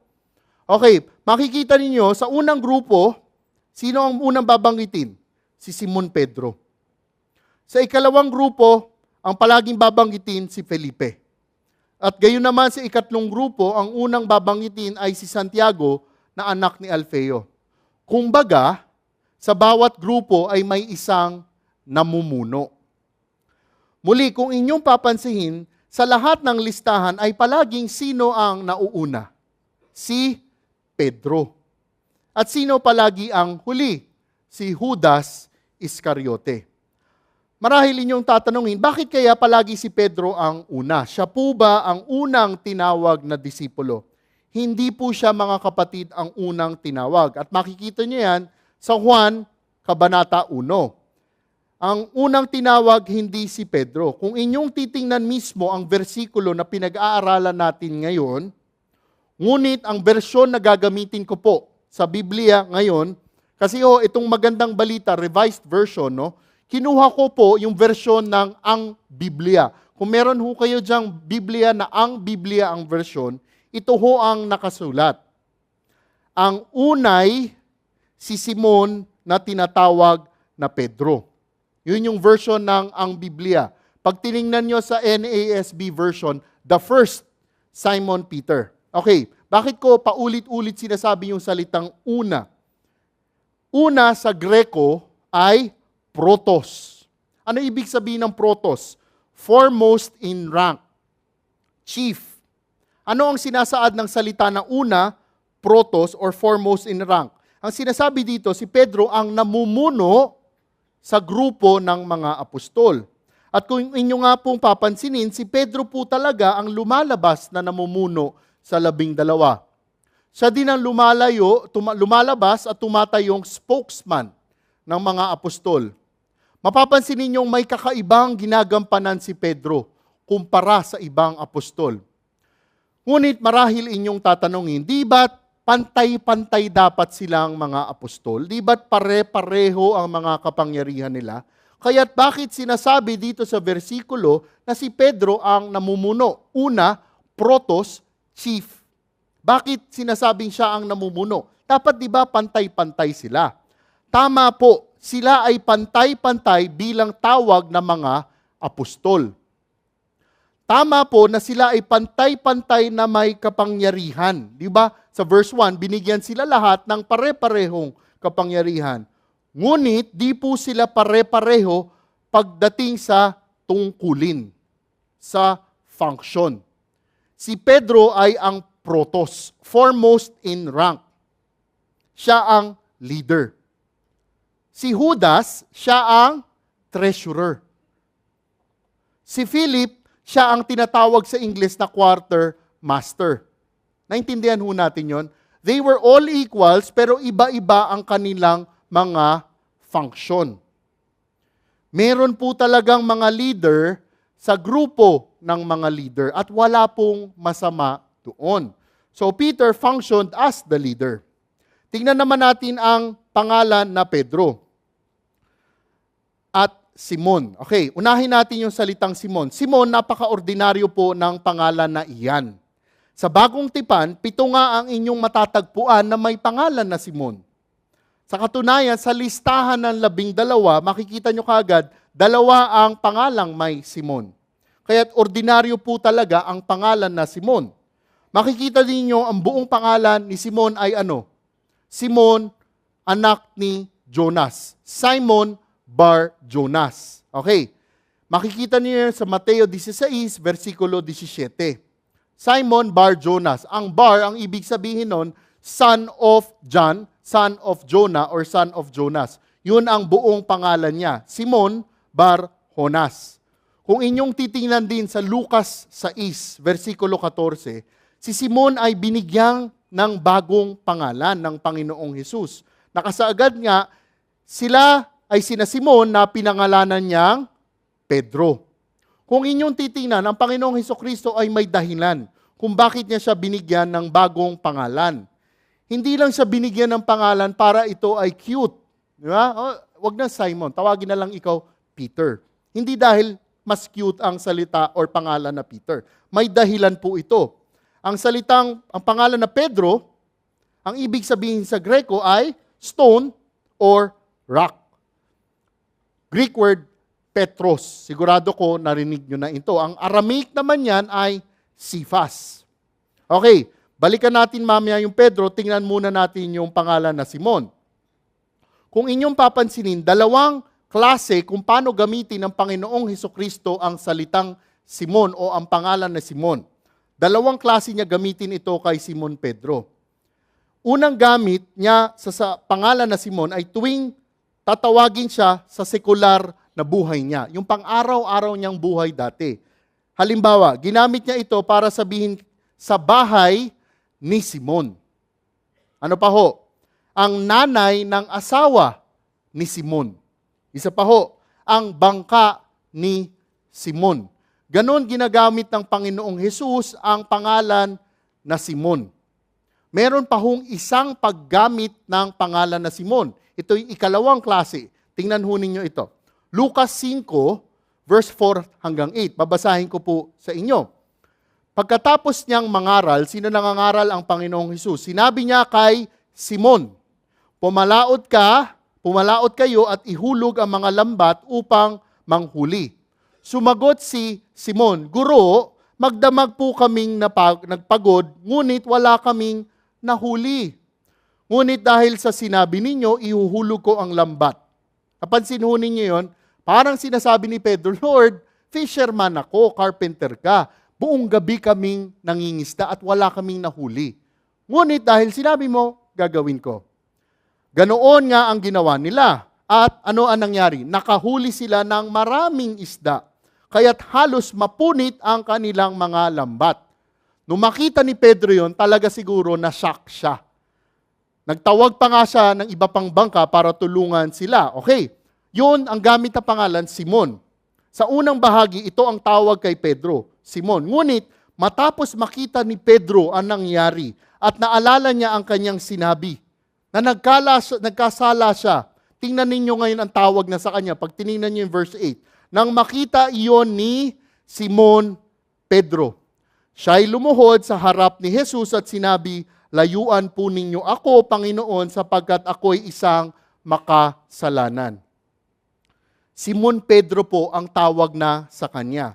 Okay, makikita ninyo, sa unang grupo, sino ang unang babanggitin? Si Simon Pedro. Sa ikalawang grupo, ang palaging babanggitin si Felipe. At gayon naman sa ikatlong grupo, ang unang babanggitin ay si Santiago na anak ni Alfeo. Kumbaga, sa bawat grupo ay may isang namumuno. Muli, kung inyong papansin, sa lahat ng listahan ay palaging sino ang nauuna? Si Pedro. At sino palagi ang huli? Si Judas Iscariote. Marahil inyong tatanungin, bakit kaya palagi si Pedro ang una? Siya po ba ang unang tinawag na disipulo? Hindi po siya, mga kapatid, ang unang tinawag. At makikita niyo yan sa Juan, Kabanata 1. Ang unang tinawag hindi si Pedro. Kung inyong titingnan mismo ang versikulo na pinag-aaralan natin ngayon, ngunit ang bersyon na gagamitin ko po sa Biblia ngayon, kasi itong magandang balita, revised version, no? Kinuha ko po yung version ng Ang Biblia. Kung meron ho kayo dyang Biblia na Ang Biblia ang version, ito ho ang nakasulat. Ang unay, si Simon na tinatawag na Pedro. Yun yung version ng Ang Biblia. Pag tiningnan nyo sa NASB version, the first, Simon Peter. Okay, bakit ko paulit-ulit sinasabi yung salitang una? Una sa Greko ay protos. Ano ibig sabihin ng protos? Foremost in rank. Chief. Ano ang sinasaad ng salita na una, protos, or foremost in rank? Ang sinasabi dito, si Pedro ang namumuno sa grupo ng mga apostol. At kung inyo nga pong papansinin, si Pedro po talaga ang lumalabas na namumuno sa 12. Siya din ang lumalabas at tumatayong spokesman ng mga apostol. Mapapansin ninyong may kakaibang ginagampanan si Pedro kumpara sa ibang apostol. Ngunit marahil inyong tatanungin, di ba't pantay-pantay dapat silang mga apostol? Di ba't pare-pareho ang mga kapangyarihan nila? Kaya't bakit sinasabi dito sa versikulo na si Pedro ang namumuno? Una, protos, chief. Bakit sinasabing siya ang namumuno? Dapat di ba pantay-pantay sila? Tama po, sila ay pantay-pantay bilang tawag ng mga apostol. Tama po na sila ay pantay-pantay na may kapangyarihan. Di ba? Sa verse 1, binigyan sila lahat ng pare-parehong kapangyarihan. Ngunit, di po sila pare-pareho pagdating sa tungkulin, sa function. Si Pedro ay ang protos, foremost in rank. Siya ang leader. Si Judas, siya ang treasurer. Si Philip, siya ang tinatawag sa English na quartermaster. Naintindihan ho natin yon. They were all equals, pero iba-iba ang kanilang mga function. Meron po talagang mga leader sa grupo ng mga leader at wala pong masama doon. So Peter functioned as the leader. Tingnan naman natin ang pangalan na Pedro at Simon. Okay, unahin natin yung salitang Simon. Simon, napaka-ordinaryo po ng pangalan na iyan. Sa bagong tipan, 7 nga ang inyong matatagpuan na may pangalan na Simon. Sa katunayan, sa listahan ng 12, makikita nyo kaagad, 2 ang pangalang may Simon. Kaya't ordinaryo po talaga ang pangalan na Simon. Makikita ninyo ang buong pangalan ni Simon ay ano? Simon, anak ni Jonas. Simon Bar Jonas. Okay. Makikita niyo sa Mateo 16, versikulo 17. Simon Bar Jonas. Ang Bar, ang ibig sabihin nun, son of John, son of Jonah, or son of Jonas. Yun ang buong pangalan niya. Simon Bar Jonas. Kung inyong titingnan din sa Lucas 6, versikulo 14, si Simon ay binigyang ng bagong pangalan ng Panginoong Hesus. Nakasaagad nga, sila ay sina Simon na pinangalanan niyang Pedro. Kung inyong titingnan, ang Panginoong Hesukristo ay may dahilan kung bakit niya siya binigyan ng bagong pangalan. Hindi lang siya binigyan ng pangalan para ito ay cute. Di ba? Wag na Simon, tawagin na lang ikaw Peter. Hindi dahil mas cute ang salita or pangalan na Peter. May dahilan po ito. Ang pangalan na Pedro, ang ibig sabihin sa Greko ay stone or rock. Greek word Petros. Sigurado ko narinig nyo na ito. Ang Aramaic naman yan ay Cephas. Okay, balikan natin mamaya yung Pedro. Tingnan muna natin yung pangalan na Simon. Kung inyong papansinin, 2 klase kung paano gamitin ng Panginoong Hesukristo ang salitang Simon o ang pangalan na Simon. 2 klase niya gamitin ito kay Simon Pedro. Unang gamit niya sa pangalan na Simon ay tuwing tatawagin siya sa sekular na buhay niya. Yung pang-araw-araw niyang buhay dati. Halimbawa, ginamit niya ito para sabihin sa bahay ni Simon. Ano pa ho? Ang nanay ng asawa ni Simon. Isa pa ho, ang bangka ni Simon. Ganon ginagamit ng Panginoong Hesus ang pangalan na Simon. Meron pa hong isang paggamit ng pangalan na Simon. Ito yung ikalawang klase. Tingnan ho ninyo ito. Lucas 5, verse 4 hanggang 8. Babasahin ko po sa inyo. Pagkatapos niyang mangaral, sino nangangaral ang Panginoong Hesus? Sinabi niya kay Simon, pumalaot kayo at ihulog ang mga lambat upang manghuli. Sumagot si Simon, Guro, magdamag po kaming nagpagod, ngunit wala kaming nahuli. Ngunit dahil sa sinabi ninyo, ihuhulog ko ang lambat. Napansin ho ninyo yun? Parang sinasabi ni Pedro, Lord, fisherman ako, carpenter ka. Buong gabi kaming nangingisda at wala kaming nahuli. Ngunit dahil sinabi mo, gagawin ko. Ganoon nga ang ginawa nila. At ano ang nangyari? Nakahuli sila ng maraming isda. Kaya't halos mapunit ang kanilang mga lambat. Nung makita ni Pedro yon, talaga siguro na-shock siya. Nagtawag pa nga siya ng iba pang bangka para tulungan sila. Okay, yun ang gamit na pangalan, Simon. Sa unang bahagi, ito ang tawag kay Pedro, Simon. Ngunit, matapos makita ni Pedro ang nangyari at naalala niya ang kanyang sinabi, na nagkasala siya. Tingnan ninyo ngayon ang tawag na sa kanya. Pag tinignan niyo yung verse 8. Nang makita iyon ni Simon Pedro, siya'y lumuhod sa harap ni Jesus at sinabi, layuan po ninyo ako, Panginoon, sapagkat ako'y isang makasalanan. Simon Pedro po ang tawag na sa kanya.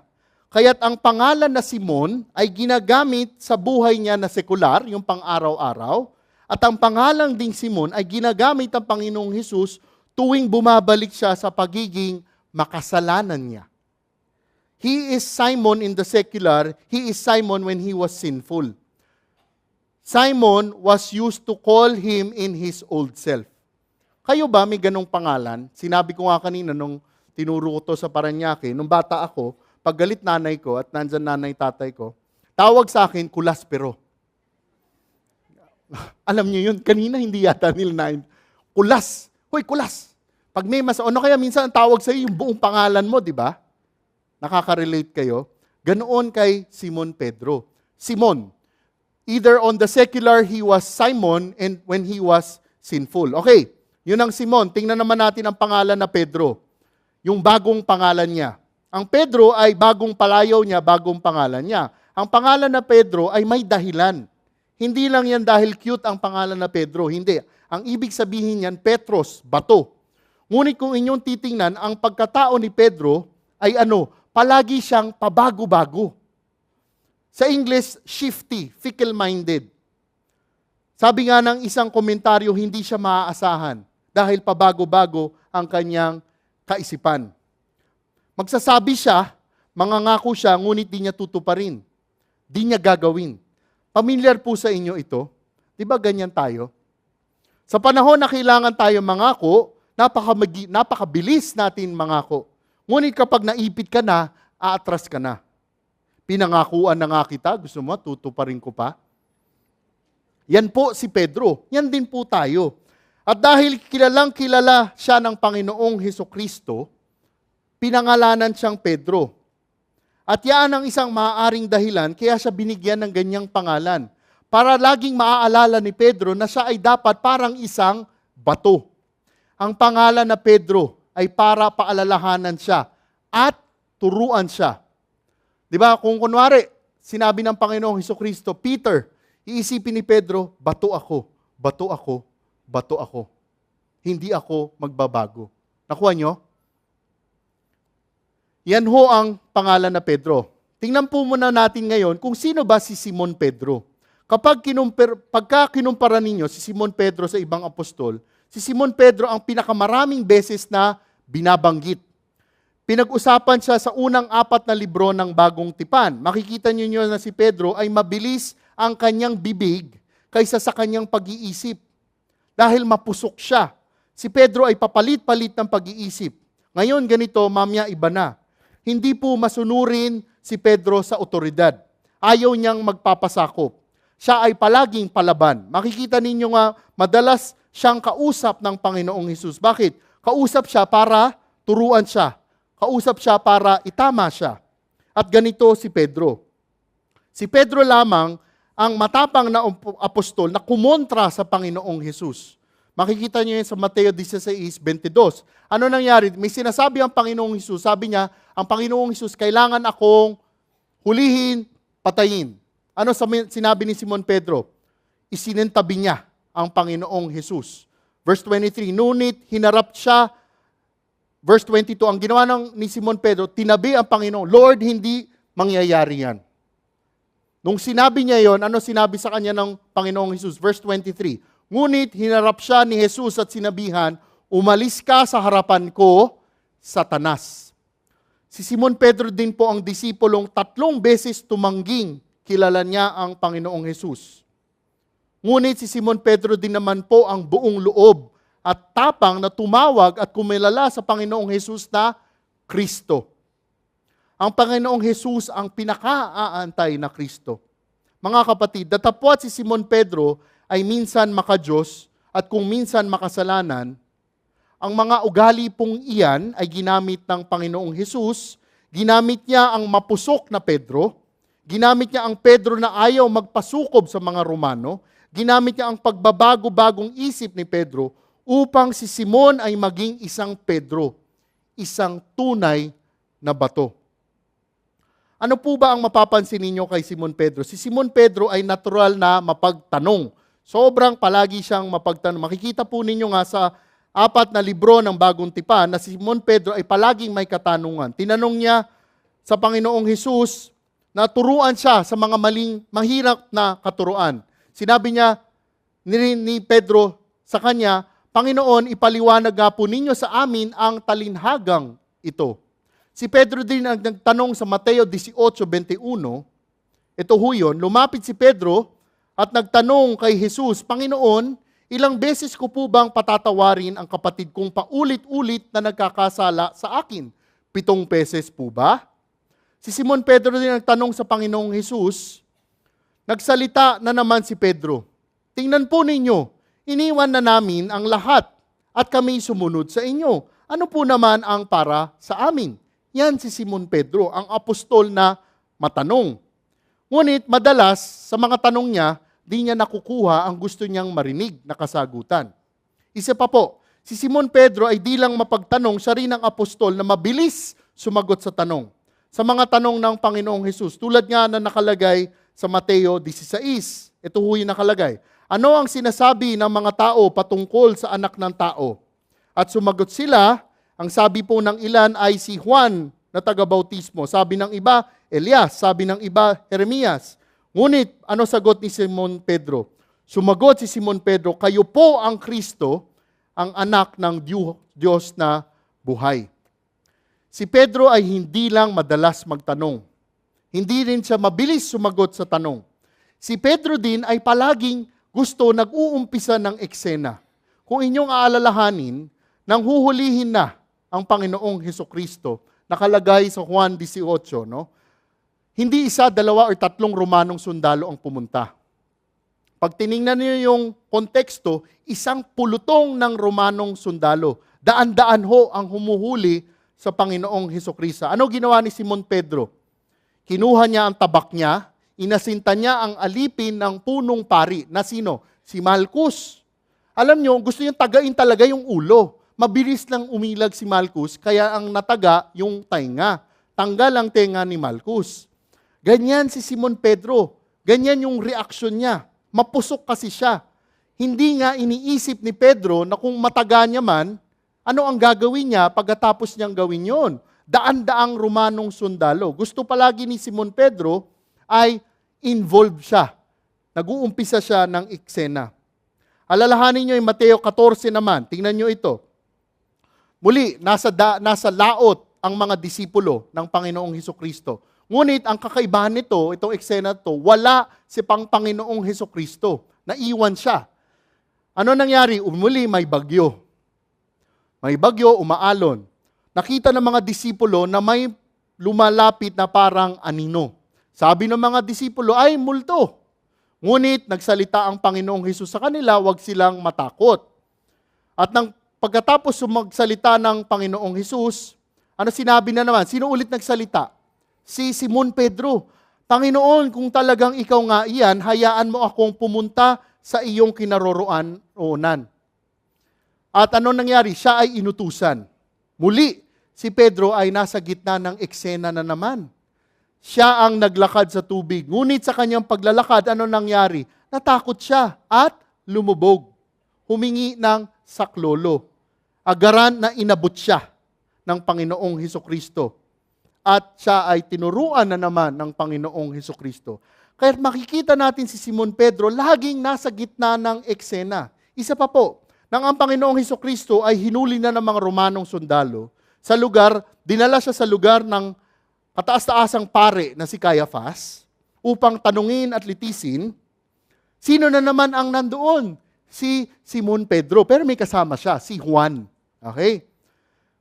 Kaya't ang pangalan na Simon ay ginagamit sa buhay niya na sekular, yung pang-araw-araw, at ang pangalan ding Simon ay ginagamit ng Panginoong Hesus tuwing bumabalik siya sa pagiging makasalanan niya. He is Simon in the secular, he is Simon when he was sinful. Simon was used to call him in his old self. Kayo ba may ganong pangalan? Sinabi ko nga kanina nung tinuro ko to sa Paranaque, nung bata ako, pag galit nanay ko at nandyan nanay tatay ko, tawag sa akin, Kulaspero. Alam niyo yun, kanina hindi yata nila na Kulas. Hoy, Kulas. Pag may ano kaya minsan ang tawag sa iyo yung buong pangalan mo, di ba? Nakaka-relate kayo? Ganoon kay Simon Pedro. Simon. Either on the secular, he was Simon, and when he was sinful. Okay, yun ang Simon. Tingnan naman natin ang pangalan na Pedro. Yung bagong pangalan niya. Ang Pedro ay bagong palayaw niya, bagong pangalan niya. Ang pangalan na Pedro ay may dahilan. Hindi lang yan dahil cute ang pangalan na Pedro. Hindi. Ang ibig sabihin yan, Petros, bato. Ngunit kung inyong titingnan, ang pagkatao ni Pedro ay palagi siyang pabago-bago. Sa English, shifty, fickle-minded. Sabi nga ng isang komentaryo, hindi siya maaasahan dahil pabago-bago ang kanyang kaisipan. Magsasabi siya, mangangako siya, ngunit di niya tutuparin. Di niya gagawin. Familiar po sa inyo ito? Di ba ganyan tayo? Sa panahon na kailangan tayo mangako, napakabilis natin mangako. Ngunit kapag naipit ka na, aatras ka na. Pinangakuan na nga kita, gusto mo, tutuparin ko pa. Yan po si Pedro. Yan din po tayo. At dahil kilalang kilala siya ng Panginoong Hesukristo, pinangalanan siyang Pedro. At yan ang isang maaaring dahilan kaya siya binigyan ng ganyang pangalan. Para laging maaalala ni Pedro na siya ay dapat parang isang bato. Ang pangalan na Pedro ay para paalalahanan siya at turuan siya. Di ba? Kung kunwari, sinabi ng Panginoong Hesukristo, Peter, iisipin ni Pedro, bato ako, bato ako, bato ako. Hindi ako magbabago. Nakuha nyo? Yan ho ang pangalan na Pedro. Tingnan po muna natin ngayon kung sino ba si Simon Pedro. Pagka kinumpara ninyo si Simon Pedro sa ibang apostol, si Simon Pedro ang pinakamaraming beses na binabanggit. Pinag-usapan siya sa unang 4 na libro ng Bagong Tipan. Makikita niyo na si Pedro ay mabilis ang kanyang bibig kaysa sa kanyang pag-iisip. Dahil mapusok siya. Si Pedro ay papalit-palit ng pag-iisip. Ngayon ganito, mamaya iba na. Hindi po masunurin si Pedro sa otoridad. Ayaw niyang magpapasakop. Siya ay palaging palaban. Makikita ninyo nga, madalas siyang kausap ng Panginoong Hesus. Bakit? Kausap siya para turuan siya. Kausap siya para itama siya. At ganito si Pedro. Si Pedro lamang ang matapang na apostol na kumontra sa Panginoong Hesus. Makikita niyo yun sa Mateo 16:22. Ano nangyari? May sinasabi ang Panginoong Hesus. Sabi niya, ang Panginoong Hesus, kailangan akong hulihin, patayin. Ano sinabi ni Simon Pedro? Isinentabi niya ang Panginoong Hesus. Verse 23, ngunit hinarap siya. Verse 22, ang ginawa ni Simon Pedro, tinabi ang Panginoon, Lord, hindi mangyayari yan. Nung sinabi niya yon, ano sinabi sa kanya ng Panginoong Hesus? Verse 23, ngunit hinarap siya ni Jesus at sinabihan, umalis ka sa harapan ko, Satanas. Si Simon Pedro din po ang disipulong 3 beses tumangging kilala niya ang Panginoong Hesus. Ngunit si Simon Pedro din naman po ang buong loob at tapang na tumawag at kumilala sa Panginoong Hesus na Kristo. Ang Panginoong Hesus ang pinaka-aantay na Kristo. Mga kapatid, datapwat si Simon Pedro ay minsan makadiyos at kung minsan makasalanan, ang mga ugali pong iyan ay ginamit ng Panginoong Hesus, ginamit niya ang mapusok na Pedro, ginamit niya ang Pedro na ayaw magpasukob sa mga Romano, ginamit niya ang pagbabago-bagong isip ni Pedro upang si Simon ay maging isang Pedro, isang tunay na bato. Ano po ba ang mapapansin ninyo kay Simon Pedro? Si Simon Pedro ay natural na mapagtanong. Sobrang palagi siyang mapagtanong. Makikita po ninyo nga sa 4 na libro ng Bagong Tipan na si Simon Pedro ay palaging may katanungan. Tinanong niya sa Panginoong Hesus na turuan siya sa mga mahirap na katuruan. Sinabi niya ni Pedro sa kanya, Panginoon, ipaliwanag nga po ninyo sa amin ang talinhagang ito. Si Pedro din ang nagtanong sa Mateo 18:21, ito ho yun, lumapit si Pedro at nagtanong kay Jesus, Panginoon, ilang beses ko po bang patatawarin ang kapatid kong paulit-ulit na nagkakasala sa akin? 7 beses po ba? Si Simon Pedro din nagtanong sa Panginoong Jesus, nagsalita na naman si Pedro, tingnan po ninyo, iniwan na namin ang lahat at kami sumunod sa inyo. Ano po naman ang para sa amin? Yan si Simon Pedro, ang apostol na matanong. Ngunit madalas sa mga tanong niya, di niya nakukuha ang gusto niyang marinig na kasagutan. Isa pa po, si Simon Pedro ay di lang mapagtanong, siya rin ang apostol na mabilis sumagot sa tanong. Sa mga tanong ng Panginoong Hesus, tulad nga na nakalagay sa Mateo 16. Ito ho yung nakalagay. Ano ang sinasabi ng mga tao patungkol sa anak ng tao? At sumagot sila, ang sabi po ng ilan ay si Juan na taga-bautismo. Sabi ng iba, Elias. Sabi ng iba, Jeremias. Ngunit, ano sagot ni Simon Pedro? Sumagot si Simon Pedro, kayo po ang Kristo, ang anak ng Diyos na buhay. Si Pedro ay hindi lang madalas magtanong. Hindi rin siya mabilis sumagot sa tanong. Si Pedro din ay palaging gusto nag-uumpisa ng eksena. Kung inyong aalalahanin, nang huhulihin na ang Panginoong Hesukristo, nakalagay sa Juan 18, no? Hindi 1, 2, or 3 Romanong sundalo ang pumunta. Pag tiningnan niyo yung konteksto, isang pulutong ng Romanong sundalo. Daan-daan ho ang humuhuli sa Panginoong Hesukristo. Ano ginawa ni Simon Pedro? Kinuha niya ang tabak niya, inasinta niya ang alipin ng punong pari. Na sino? Si Malchus. Alam niyo, gusto niyang tagain talaga yung ulo. Mabilis lang umilag si Malchus, kaya ang nataga yung tainga. Tanggal ang tenga ni Malchus. Ganyan si Simon Pedro. Ganyan yung reaksyon niya. Mapusok kasi siya. Hindi nga iniisip ni Pedro na kung mataga niya man, ano ang gagawin niya pagkatapos niyang gawin yon? Daan-daang Romanong sundalo. Gusto palagi ni Simon Pedro ay involved siya. Nag-uumpisa siya ng eksena. Alalahanin niyo yung Mateo 14 naman. Tingnan niyo ito. Muli, nasa laot ang mga disipulo ng Panginoong Hesukristo. Ngunit ang kakaibahan nito, itong eksena to, wala si Panginoong Hesukristo. Naiwan siya. Ano nangyari? Muli, may bagyo. May bagyo, umaalon. Nakita ng mga disipulo na may lumalapit na parang anino. Sabi ng mga disipulo, ay multo. Ngunit nagsalita ang Panginoong Hesus sa kanila, huwag silang matakot. At nang pagkatapos magsalita ng Panginoong Hesus, ano sinabi na naman? Sino ulit nagsalita? Si Simon Pedro. Panginoon, kung talagang ikaw nga iyan, hayaan mo akong pumunta sa iyong kinaroroonan. At ano nangyari? Siya ay inutusan. Muli, si Pedro ay nasa gitna ng eksena na naman. Siya ang naglakad sa tubig. Ngunit sa kanyang paglalakad, ano nangyari? Natakot siya at lumubog. Humingi ng saklolo. Agaran na inabot siya ng Panginoong Hesukristo. At siya ay tinuruan na naman ng Panginoong Hesukristo. Kaya makikita natin si Simon Pedro laging nasa gitna ng eksena. Isa pa po, nang ang Panginoong Hesukristo ay hinuli na ng mga Romanong sundalo, sa lugar, dinala siya sa lugar ng kataas-taasang pare na si Caiaphas upang tanungin at litisin, sino na naman ang nandoon? Si Simon Pedro. Pero may kasama siya, si Juan. Okay?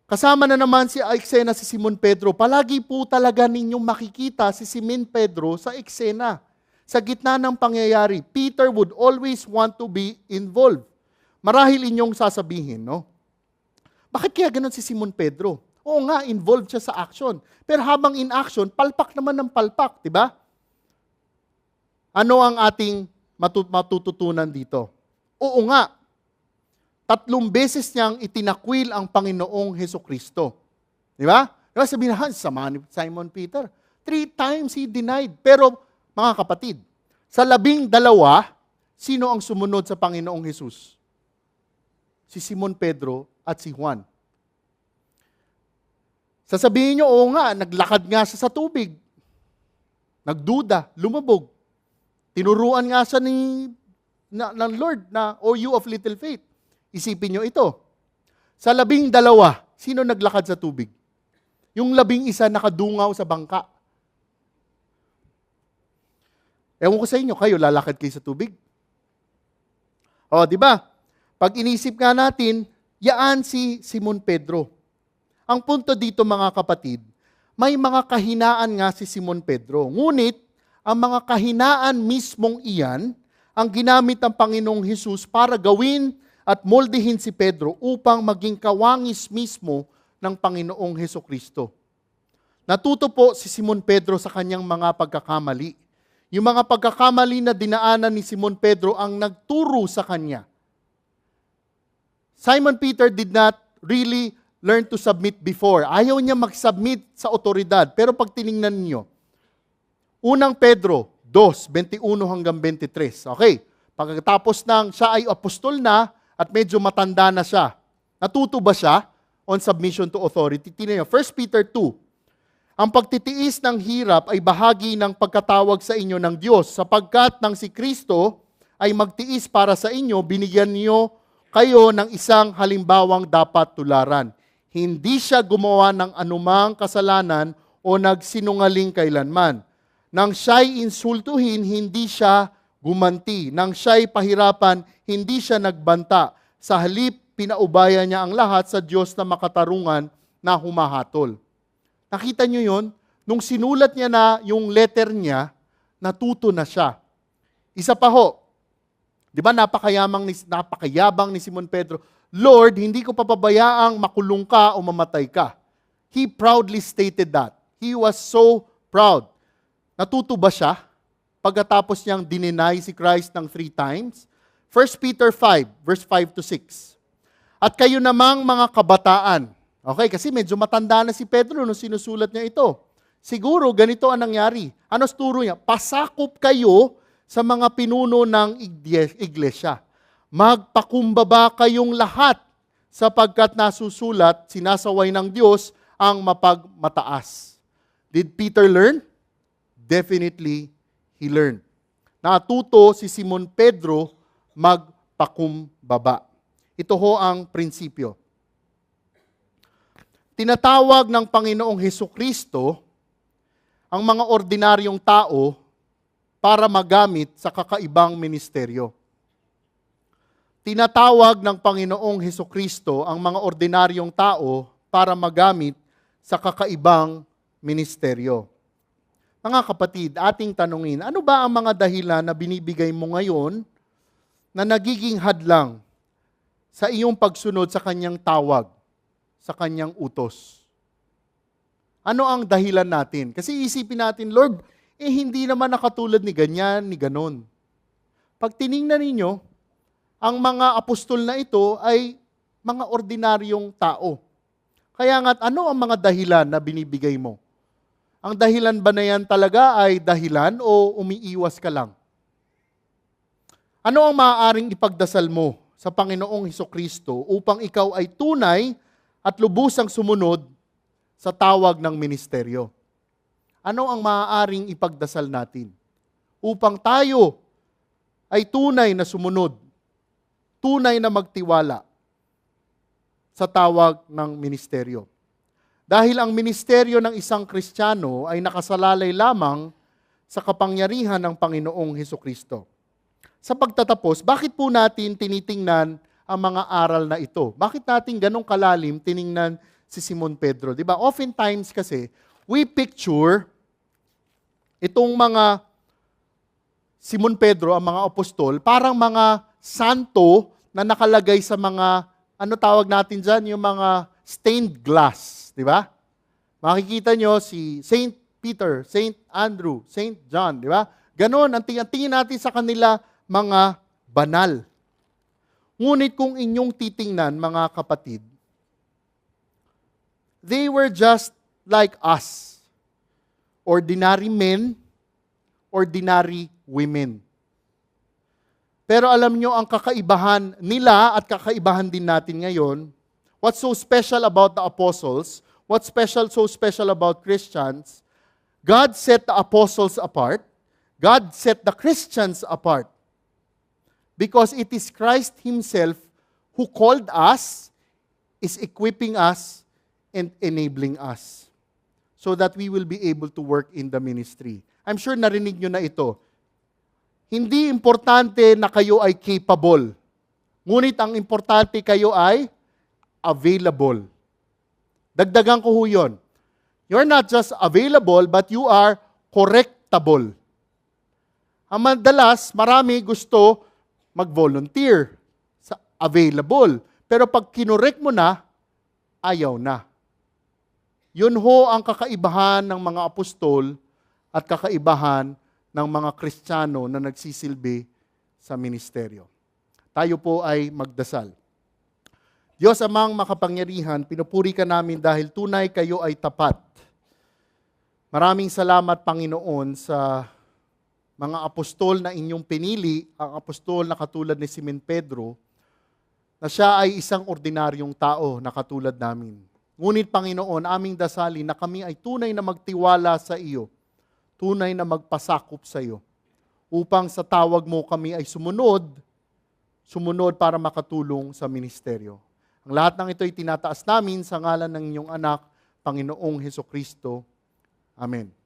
Kasama na naman si eksena si Simon Pedro. Palagi po talaga ninyong makikita si Simon Pedro sa eksena. Sa gitna ng pangyayari, Peter would always want to be involved. Marahil inyong sasabihin, no? Bakit kaya ganun si Simon Pedro? Oo nga, involved siya sa action. Pero habang in action, palpak naman ng palpak, di ba? Ano ang ating matututunan dito? Oo nga, 3 beses niyang itinakwil ang Panginoong Hesukristo. Di ba? Diba sabihin na, sama ni Simon Peter. 3 times he denied. Pero, mga kapatid, sa 12, sino ang sumunod sa Panginoong Hesus? Si Simon Pedro at si Juan. Sasabihin nyo, oo nga, naglakad nga siya sa tubig. Nagduda, lumubog. Tinuruan nga siya ng Lord na, O you of little faith. Isipin nyo ito. Sa 12, sino naglakad sa tubig? Yung 11 nakadungaw sa bangka. Ewan ko sa inyo, kayo lalakad kayo sa tubig? O, di ba? Pag inisip nga natin, yaan si Simon Pedro. Ang punto dito mga kapatid, may mga kahinaan nga si Simon Pedro. Ngunit, ang mga kahinaan mismong iyan, ang ginamit ng Panginoong Hesus para gawin at moldehin si Pedro upang maging kawangis mismo ng Panginoong Hesukristo. Natuto po si Simon Pedro sa kanyang mga pagkakamali. Yung mga pagkakamali na dinaanan ni Simon Pedro ang nagturo sa kanya. Simon Peter did not really learn to submit before. Ayaw niya mag-submit sa otoridad. Pero pag tiningnan niyo, unang Pedro 2:21 hanggang 23. Okay, pagkatapos ng siya ay apostol na at medyo matanda na siya, natuto ba siya on submission to authority? Tingnan niyo, 1 Peter 2. Ang pagtitiis ng hirap ay bahagi ng pagkatawag sa inyo ng Diyos, sapagkat nang si Kristo ay magtiis para sa inyo, binigyan niyo kayo ng isang halimbawang dapat tularan. Hindi siya gumawa ng anumang kasalanan o nagsinungaling kailanman. Nang siya'y insultuhin, hindi siya gumanti. Nang siya'y pahirapan, hindi siya nagbanta. Sa halip, pinaubaya niya ang lahat sa Diyos na makatarungan na humahatol. Nakita niyo yon? Nung sinulat niya na yung letter niya, natuto na siya. Isa pa ho, di ba napakayabang ni Simon Pedro, Lord, hindi ko papabayaang makulong ka o mamatay ka. He proudly stated that. He was so proud. Natuto ba siya pagkatapos niyang dininay si Christ ng 3 times? 1 Peter 5, verse 5 to 6. At kayo namang mga kabataan. Okay, kasi medyo matanda na si Pedro nung sinusulat niya ito. Siguro ganito ang nangyari. Ano turo niya? Pasakop kayo sa mga pinuno ng iglesia. Magpakumbaba kayong lahat sapagkat nasusulat, sinasaway ng Diyos ang mapagmataas. Did Peter learn? Definitely, he learned. Natuto si Simon Pedro magpakumbaba. Ito ho ang prinsipyo. Tinatawag ng Panginoong Hesukristo ang mga ordinaryong tao para magamit sa kakaibang ministeryo. Tinatawag ng Panginoong Hesukristo ang mga ordinaryong tao para magamit sa kakaibang ministeryo. Mga kapatid, ating tanungin, ano ba ang mga dahilan na binibigay mo ngayon na nagiging hadlang sa iyong pagsunod sa kanyang tawag, sa kanyang utos? Ano ang dahilan natin? Kasi isipin natin, Lord, hindi naman nakatulad ni ganyan, ni ganon. Pag tiningnan ninyo, ang mga apostol na ito ay mga ordinaryong tao. Kaya nga't ano ang mga dahilan na binibigay mo? Ang dahilan ba na yan talaga ay dahilan o umiiwas ka lang? Ano ang maaaring ipagdasal mo sa Panginoong Hesukristo upang ikaw ay tunay at lubusang sumunod sa tawag ng ministeryo? Ano ang maaaring ipagdasal natin upang tayo ay tunay na sumunod, tunay na magtiwala sa tawag ng ministeryo? Dahil ang ministeryo ng isang Kristiyano ay nakasalalay lamang sa kapangyarihan ng Panginoong Hesukristo. Sa pagtatapos, bakit po natin tinitingnan ang mga aral na ito? Bakit natin ganong kalalim tiningnan si Simon Pedro? Diba? Oftentimes kasi, we picture itong mga Simon Pedro, ang mga apostol, parang mga santo na nakalagay sa mga, ano tawag natin dyan, yung mga stained glass. Di ba? Makikita nyo si Saint Peter, Saint Andrew, Saint John. Di ba? Ganon, ang tingin natin sa kanila mga banal. Ngunit kung inyong titingnan, mga kapatid, they were just like us. Ordinary men, ordinary women. Pero alam nyo, ang kakaibahan nila at kakaibahan din natin ngayon, what's so special about the apostles What's so special about Christians? God set the apostles apart. God set the Christians apart. Because it is Christ Himself who called us, is equipping us, and enabling us. So that we will be able to work in the ministry. I'm sure narinig nyo na ito. Hindi importante na kayo ay capable. Ngunit ang importante kayo ay available. Dagdagan ko ho yun. You're not just available, but you are correctable. Ang madalas, marami gusto mag-volunteer sa available. Pero pag kinorek mo na, ayaw na. Yun ho ang kakaibahan ng mga apostol at kakaibahan ng mga Kristiyano na nagsisilbi sa ministeryo. Tayo po ay magdasal. Diyos amang makapangyarihan, pinupuri ka namin dahil tunay kayo ay tapat. Maraming salamat, Panginoon, sa mga apostol na inyong pinili, ang apostol na katulad ni Simon Pedro, na siya ay isang ordinaryong tao na katulad namin. Ngunit, Panginoon, aming dasalin na kami ay tunay na magtiwala sa iyo, tunay na magpasakop sa iyo, upang sa tawag mo kami ay sumunod para makatulong sa ministeryo. Ang lahat ng ito ay tinataas namin sa ngalan ng inyong anak, Panginoong Hesukristo. Amen.